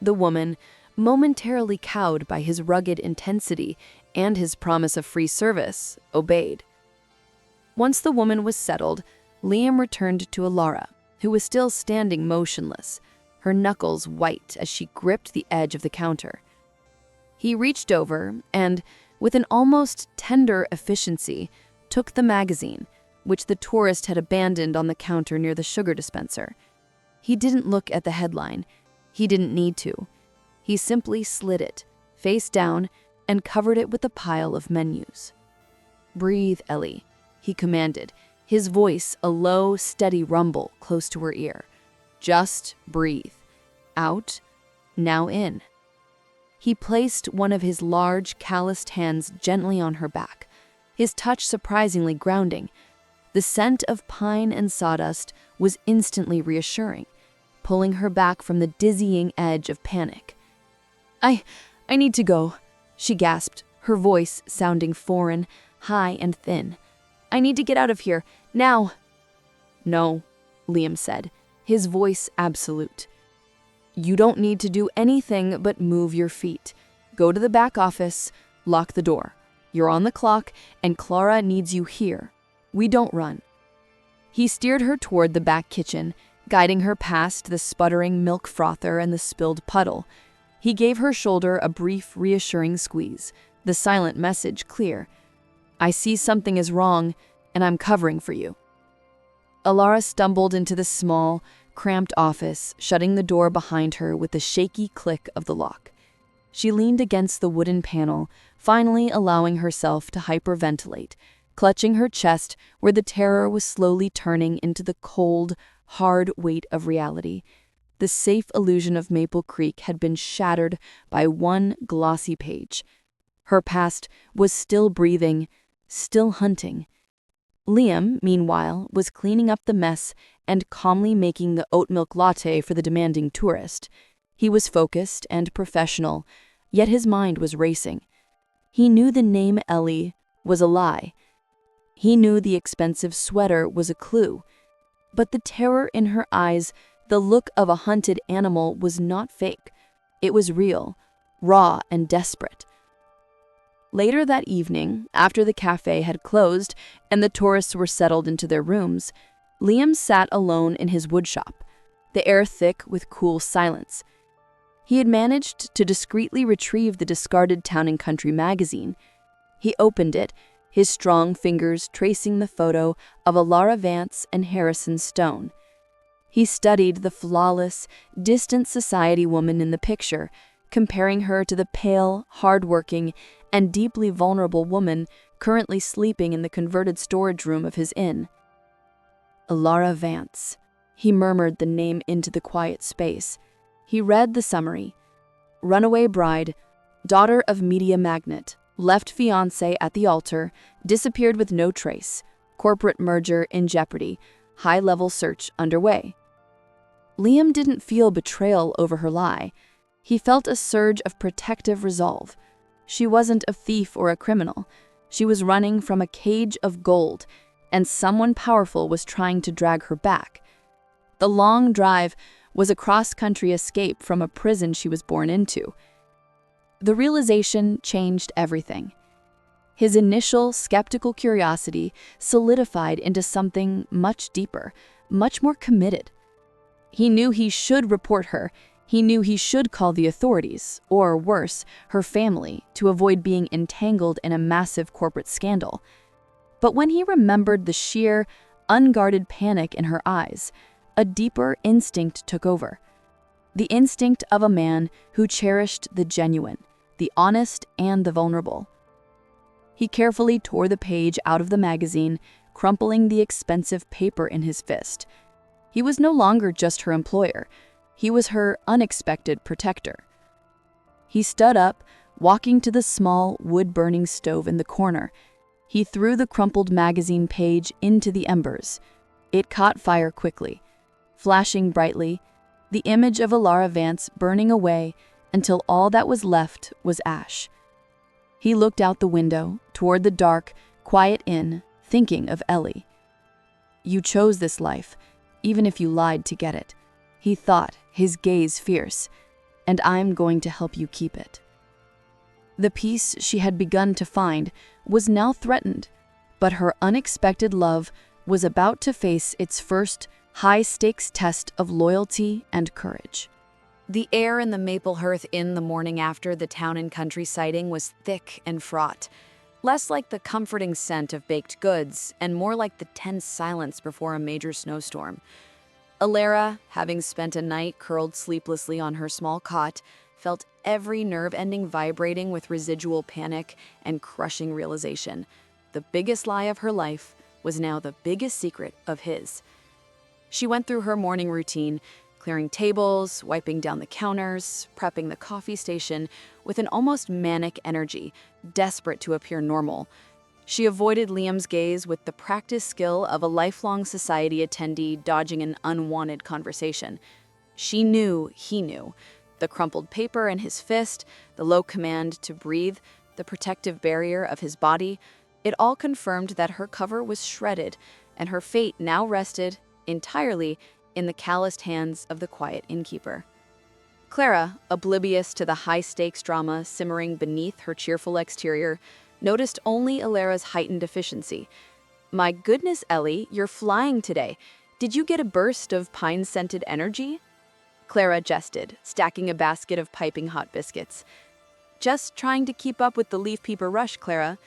The woman, momentarily cowed by his rugged intensity, and his promise of free service, obeyed. Once the woman was settled, Liam returned to Elara, who was still standing motionless, her knuckles white as she gripped the edge of the counter. He reached over and, with an almost tender efficiency, took the magazine, which the tourist had abandoned on the counter near the sugar dispenser. He didn't look at the headline. He didn't need to. He simply slid it, face down, and covered it with a pile of menus. "Breathe, Ellie," he commanded, his voice a low, steady rumble close to her ear. "Just breathe. Out, now in." He placed one of his large, calloused hands gently on her back, his touch surprisingly grounding. The scent of pine and sawdust was instantly reassuring, pulling her back from the dizzying edge of panic. I need to go," she gasped, her voice sounding foreign, high and thin. "I need to get out of here, now." "No," Liam said, his voice absolute. "You don't need to do anything but move your feet. Go to the back office, lock the door. You're on the clock, and Clara needs you here. We don't run." He steered her toward the back kitchen, guiding her past the sputtering milk frother and the spilled puddle. He gave her shoulder a brief, reassuring squeeze, the silent message clear. "I see something is wrong, and I'm covering for you." Elara stumbled into the small, cramped office, shutting the door behind her with the shaky click of the lock. She leaned against the wooden panel, finally allowing herself to hyperventilate, clutching her chest where the terror was slowly turning into the cold, hard weight of reality. The safe illusion of Maple Creek had been shattered by one glossy page. Her past was still breathing, still hunting. Liam, meanwhile, was cleaning up the mess and calmly making the oat milk latte for the demanding tourist. He was focused and professional, yet his mind was racing. He knew the name Ellie was a lie. He knew the expensive sweater was a clue. But the terror in her eyes, the look of a hunted animal, was not fake. It was real, raw, and desperate. Later that evening, after the cafe had closed and the tourists were settled into their rooms, Liam sat alone in his woodshop, the air thick with cool silence. He had managed to discreetly retrieve the discarded Town & Country magazine. He opened it, his strong fingers tracing the photo of Elara Vance and Harrison Stone. He studied the flawless, distant society woman in the picture, comparing her to the pale, hard-working, and deeply vulnerable woman currently sleeping in the converted storage room of his inn. Elara Vance. He murmured the name into the quiet space. He read the summary. Runaway bride, daughter of media magnate, left fiancé at the altar, disappeared with no trace, corporate merger in jeopardy, high-level search underway. Liam didn't feel betrayal over her lie. He felt a surge of protective resolve. She wasn't a thief or a criminal. She was running from a cage of gold, and someone powerful was trying to drag her back. The long drive was a cross-country escape from a prison she was born into. The realization changed everything. His initial skeptical curiosity solidified into something much deeper, much more committed. He knew he should report her. He knew he should call the authorities, or worse, her family, to avoid being entangled in a massive corporate scandal. But when he remembered the sheer, unguarded panic in her eyes, a deeper instinct took over. The instinct of a man who cherished the genuine, the honest, and the vulnerable. He carefully tore the page out of the magazine, crumpling the expensive paper in his fist. He was no longer just her employer. He was her unexpected protector. He stood up, walking to the small, wood-burning stove in the corner. He threw the crumpled magazine page into the embers. It caught fire quickly, flashing brightly, the image of Elara Vance burning away until all that was left was ash. He looked out the window, toward the dark, quiet inn, thinking of Ellie. "You chose this life, even if you lied to get it," he thought, his gaze fierce, "and I'm going to help you keep it." The peace she had begun to find was now threatened, but her unexpected love was about to face its first high-stakes test of loyalty and courage. The air in the Maplehurst Inn the morning after the Town and Country sighting was thick and fraught, less like the comforting scent of baked goods and more like the tense silence before a major snowstorm. Elara, having spent a night curled sleeplessly on her small cot, felt every nerve ending vibrating with residual panic and crushing realization. The biggest lie of her life was now the biggest secret of his. She went through her morning routine, clearing tables, wiping down the counters, prepping the coffee station with an almost manic energy, desperate to appear normal. She avoided Liam's gaze with the practiced skill of a lifelong society attendee dodging an unwanted conversation. She knew he knew. The crumpled paper in his fist, the low command to breathe, the protective barrier of his body, it all confirmed that her cover was shredded, and her fate now rested entirely in the calloused hands of the quiet innkeeper. Clara, oblivious to the high-stakes drama simmering beneath her cheerful exterior, noticed only Elara's heightened efficiency. "My goodness, Ellie, you're flying today. Did you get a burst of pine-scented energy?" Clara jested, stacking a basket of piping hot biscuits. "Just trying to keep up with the leaf peeper rush, Clara,"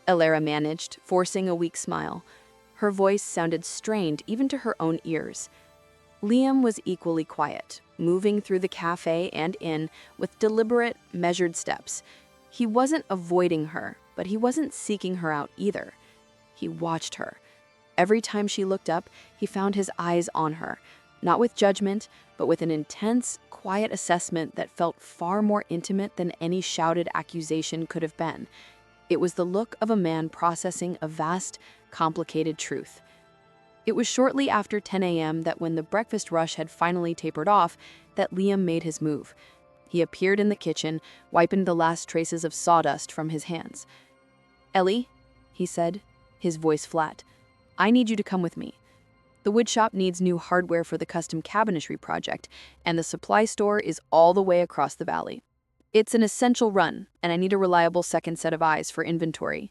Elara managed, forcing a weak smile. Her voice sounded strained even to her own ears. Liam was equally quiet, moving through the cafe and inn with deliberate, measured steps. He wasn't avoiding her, but he wasn't seeking her out either. He watched her. Every time she looked up, he found his eyes on her, not with judgment, but with an intense, quiet assessment that felt far more intimate than any shouted accusation could have been. It was the look of a man processing a vast, complicated truth. It was shortly after 10 a.m. that when the breakfast rush had finally tapered off, that Liam made his move. He appeared in the kitchen, wiping the last traces of sawdust from his hands. "Ellie," he said, his voice flat, "I need you to come with me. The woodshop needs new hardware for the custom cabinetry project, and the supply store is all the way across the valley. It's an essential run, and I need a reliable second set of eyes for inventory."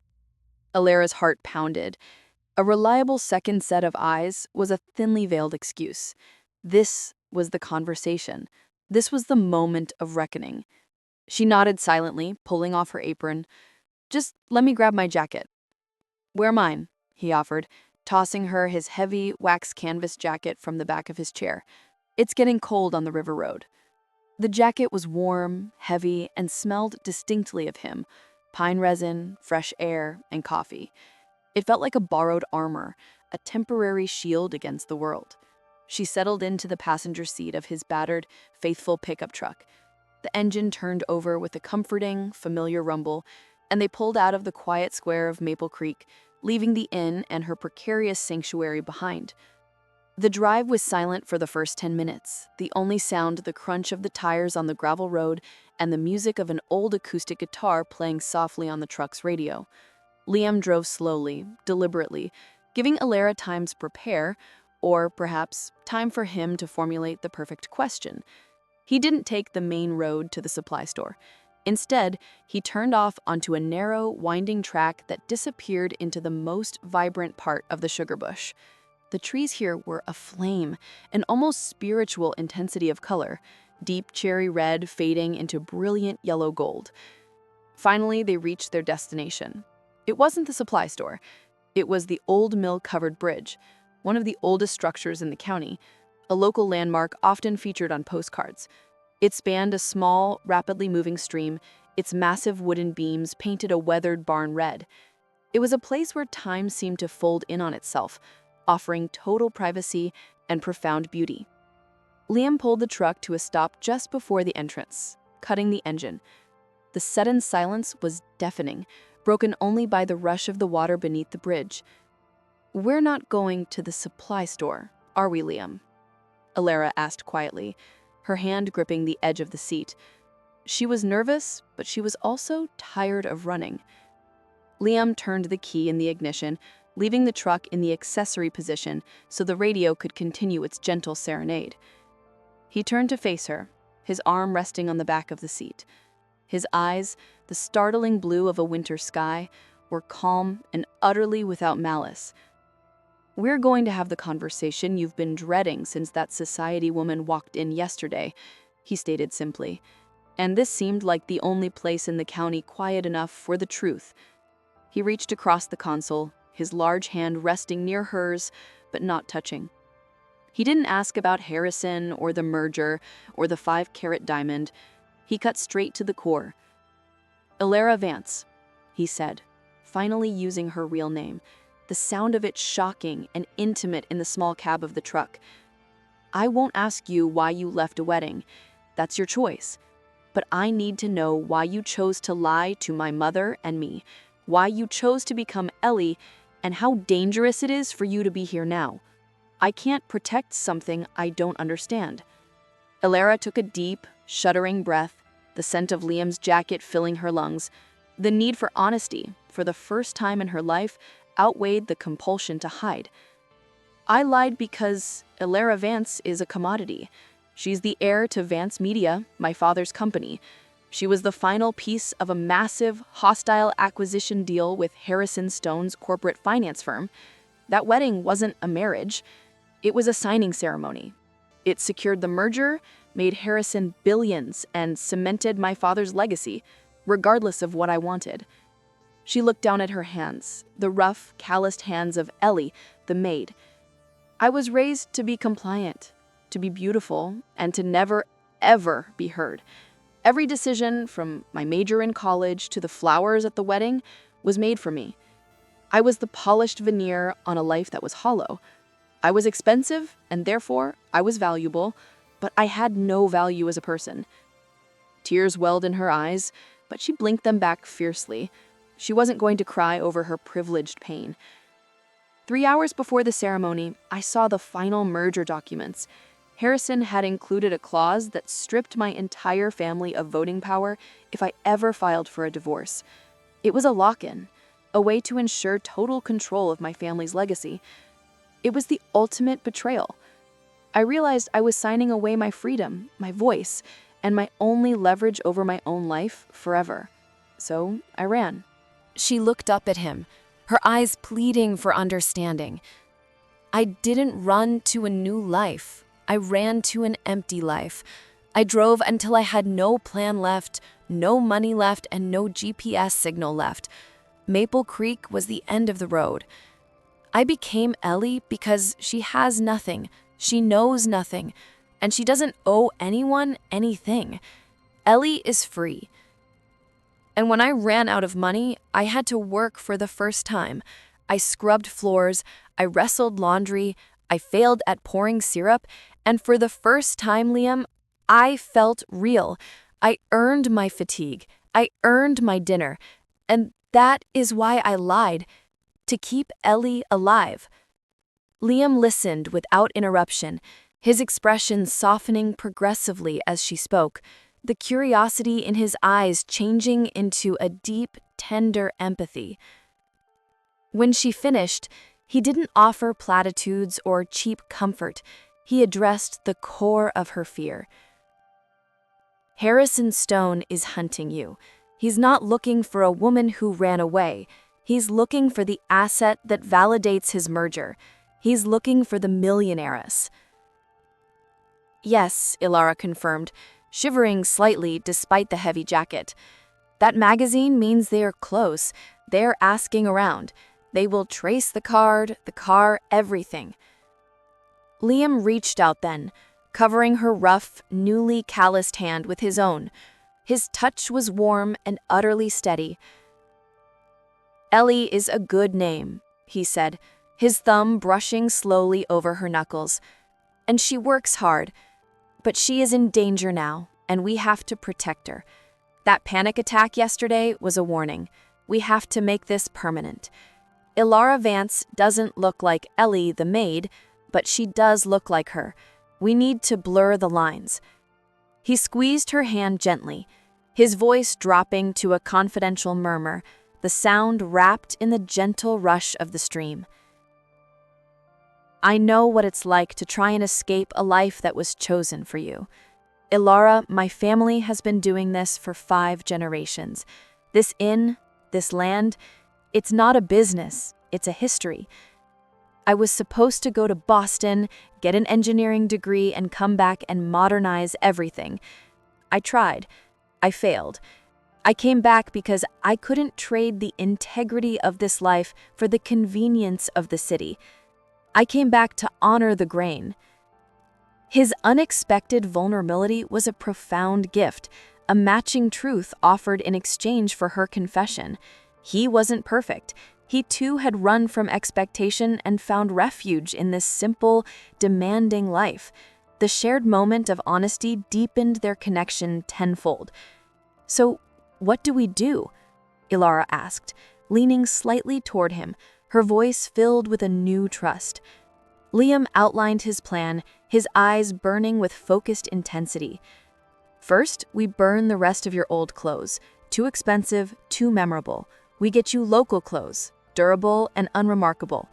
Elara's heart pounded. A reliable second set of eyes was a thinly veiled excuse. This was the conversation. This was the moment of reckoning. She nodded silently, pulling off her apron. "Just let me grab my jacket." "Wear mine," he offered, tossing her his heavy, wax canvas jacket from the back of his chair. "It's getting cold on the river road." The jacket was warm, heavy, and smelled distinctly of him: pine resin, fresh air, and coffee. It felt like a borrowed armor, a temporary shield against the world. She settled into the passenger seat of his battered, faithful pickup truck. The engine turned over with a comforting, familiar rumble, and they pulled out of the quiet square of Maple Creek, leaving the inn and her precarious sanctuary behind. The drive was silent for the first 10 minutes, the only sound the crunch of the tires on the gravel road and the music of an old acoustic guitar playing softly on the truck's radio. Liam drove slowly, deliberately, giving Elara time to prepare, or perhaps time for him to formulate the perfect question. He didn't take the main road to the supply store. Instead, he turned off onto a narrow, winding track that disappeared into the most vibrant part of the sugar bush. The trees here were aflame, an almost spiritual intensity of color, deep cherry red fading into brilliant yellow gold. Finally, they reached their destination. It wasn't the supply store. It was the old mill-covered bridge, one of the oldest structures in the county, a local landmark often featured on postcards. It spanned a small, rapidly moving stream, its massive wooden beams painted a weathered barn red. It was a place where time seemed to fold in on itself, offering total privacy and profound beauty. Liam pulled the truck to a stop just before the entrance, cutting the engine. The sudden silence was deafening, broken only by the rush of the water beneath the bridge. "We're not going to the supply store, are we, Liam?" Elara asked quietly, her hand gripping the edge of the seat. She was nervous, but she was also tired of running. Liam turned the key in the ignition, leaving the truck in the accessory position so the radio could continue its gentle serenade. He turned to face her, his arm resting on the back of the seat. His eyes, the startling blue of a winter sky, were calm and utterly without malice. "We're going to have the conversation you've been dreading since that society woman walked in yesterday," he stated simply. And this seemed like the only place in the county quiet enough for the truth. He reached across the console, his large hand resting near hers, but not touching. He didn't ask about Harrison or the merger or the 5-carat diamond. He cut straight to the core. "Elara Vance," he said, finally using her real name, the sound of it shocking and intimate in the small cab of the truck. "I won't ask you why you left a wedding. That's your choice. But I need to know why you chose to lie to my mother and me, why you chose to become Ellie, and how dangerous it is for you to be here now. I can't protect something I don't understand." Elara took a deep, shuddering breath, the scent of Liam's jacket filling her lungs. The need for honesty, for the first time in her life, outweighed the compulsion to hide. "I lied because Elara Vance is a commodity. She's the heir to Vance Media, my father's company. She was the final piece of a massive, hostile acquisition deal with Harrison Stone's corporate finance firm. That wedding wasn't a marriage. It was a signing ceremony. It secured the merger, made Harrison billions, and cemented my father's legacy, regardless of what I wanted." She looked down at her hands, the rough, calloused hands of Ellie, the maid. "I was raised to be compliant, to be beautiful, and to never, ever be heard. Every decision, from my major in college to the flowers at the wedding, was made for me. I was the polished veneer on a life that was hollow. I was expensive, and therefore I was valuable, but I had no value as a person." Tears welled in her eyes, but she blinked them back fiercely. She wasn't going to cry over her privileged pain. 3 hours before the ceremony, I saw the final merger documents. Harrison had included a clause that stripped my entire family of voting power if I ever filed for a divorce. It was a lock-in, a way to ensure total control of my family's legacy. It was the ultimate betrayal. I realized I was signing away my freedom, my voice, and my only leverage over my own life forever. So I ran. She looked up at him, her eyes pleading for understanding. "I didn't run to a new life. I ran to an empty life. I drove until I had no plan left, no money left, and no GPS signal left. Maple Creek was the end of the road. I became Ellie because she has nothing, she knows nothing, and she doesn't owe anyone anything. Ellie is free. And when I ran out of money, I had to work for the first time. I scrubbed floors, I wrestled laundry, I failed at pouring syrup, and for the first time, Liam, I felt real. I earned my fatigue. I earned my dinner. And that is why I lied, to keep Ellie alive." Liam listened without interruption, his expression softening progressively as she spoke, the curiosity in his eyes changing into a deep, tender empathy. When she finished, he didn't offer platitudes or cheap comfort. He addressed the core of her fear. "Harrison Stone is hunting you. He's not looking for a woman who ran away. He's looking for the asset that validates his merger. He's looking for the millionaires." "Yes," Elara confirmed, shivering slightly despite the heavy jacket. "That magazine means they are close. They're asking around. They will trace the car, everything." Liam reached out then, covering her rough, newly calloused hand with his own. His touch was warm and utterly steady. "Ellie is a good name," he said, his thumb brushing slowly over her knuckles. "And she works hard. But she is in danger now, and we have to protect her. That panic attack yesterday was a warning. We have to make this permanent. Elara Vance doesn't look like Ellie the maid, but she does look like her. We need to blur the lines." He squeezed her hand gently, his voice dropping to a confidential murmur, the sound wrapped in the gentle rush of the stream. "I know what it's like to try and escape a life that was chosen for you. Elara, my family has been doing this for 5 generations. This inn, this land, it's not a business, it's a history. I was supposed to go to Boston, get an engineering degree, and come back and modernize everything. I tried. I failed. I came back because I couldn't trade the integrity of this life for the convenience of the city. I came back to honor the grain. His unexpected vulnerability was a profound gift, a matching truth offered in exchange for her confession. He wasn't perfect. He too had run from expectation and found refuge in this simple, demanding life. The shared moment of honesty deepened their connection tenfold. "So, what do we do?" Elara asked, leaning slightly toward him, her voice filled with a new trust. Liam outlined his plan, his eyes burning with focused intensity. "First, we burn the rest of your old clothes. Too expensive, too memorable. We get you local clothes, durable and unremarkable.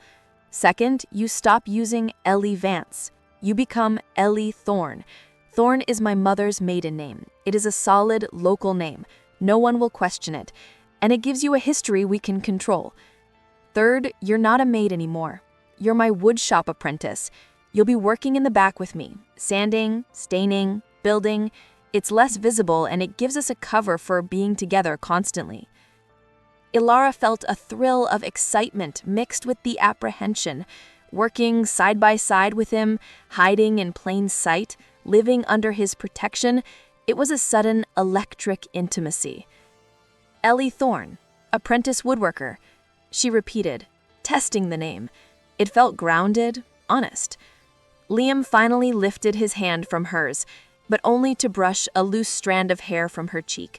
Second, you stop using Ellie Vance. You become Ellie Thorne. Thorne is my mother's maiden name. It is a solid, local name. No one will question it, and it gives you a history we can control. Third, you're not a maid anymore. You're my woodshop apprentice. You'll be working in the back with me, sanding, staining, building. It's less visible, and it gives us a cover for being together constantly." Elara felt a thrill of excitement mixed with the apprehension. Working side by side with him, hiding in plain sight, living under his protection, it was a sudden electric intimacy. "Ellie Thorne, apprentice woodworker," she repeated, testing the name. It felt grounded, honest. Liam finally lifted his hand from hers, but only to brush a loose strand of hair from her cheek.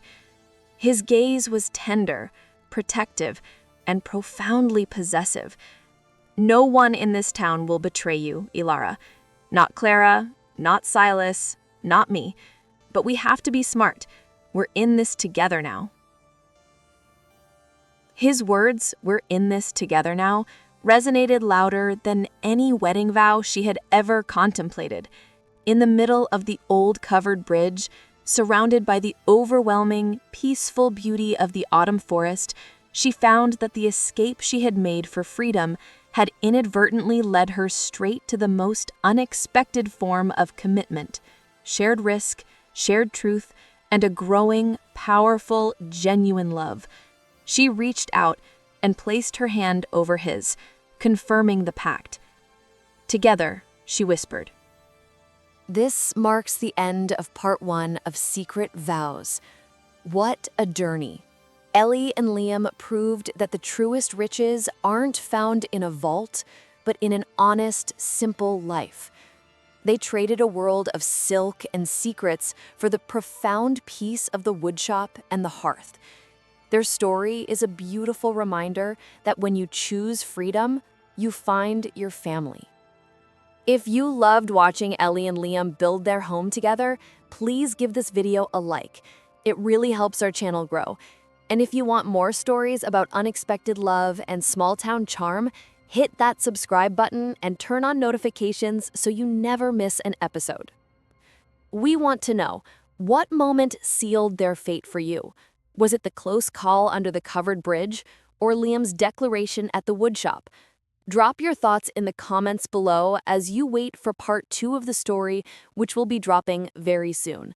His gaze was tender, protective, and profoundly possessive. "No one in this town will betray you, Elara. Not Clara, not Silas, not me. But we have to be smart. We're in this together now." His words, "we're in this together now," resonated louder than any wedding vow she had ever contemplated. In the middle of the old covered bridge, surrounded by the overwhelming, peaceful beauty of the autumn forest, she found that the escape she had made for freedom had inadvertently led her straight to the most unexpected form of commitment: shared risk, shared truth, and a growing, powerful, genuine love. She reached out and placed her hand over his, confirming the pact. "Together," she whispered. This marks the end of part 1 of Secret Vows. What a journey. Ellie and Liam proved that the truest riches aren't found in a vault, but in an honest, simple life. They traded a world of silk and secrets for the profound peace of the woodshop and the hearth. Their story is a beautiful reminder that when you choose freedom, you find your family. If you loved watching Ellie and Liam build their home together, please give this video a like. It really helps our channel grow. And if you want more stories about unexpected love and small-town charm, hit that subscribe button and turn on notifications so you never miss an episode. We want to know, what moment sealed their fate for you? Was it the close call under the covered bridge, or Liam's declaration at the woodshop? Drop your thoughts in the comments below as you wait for part 2 of the story, which will be dropping very soon.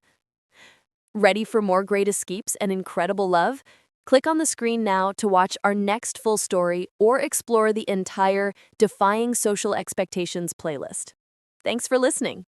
Ready for more great escapes and incredible love? Click on the screen now to watch our next full story or explore the entire Defying Social Expectations playlist. Thanks for listening.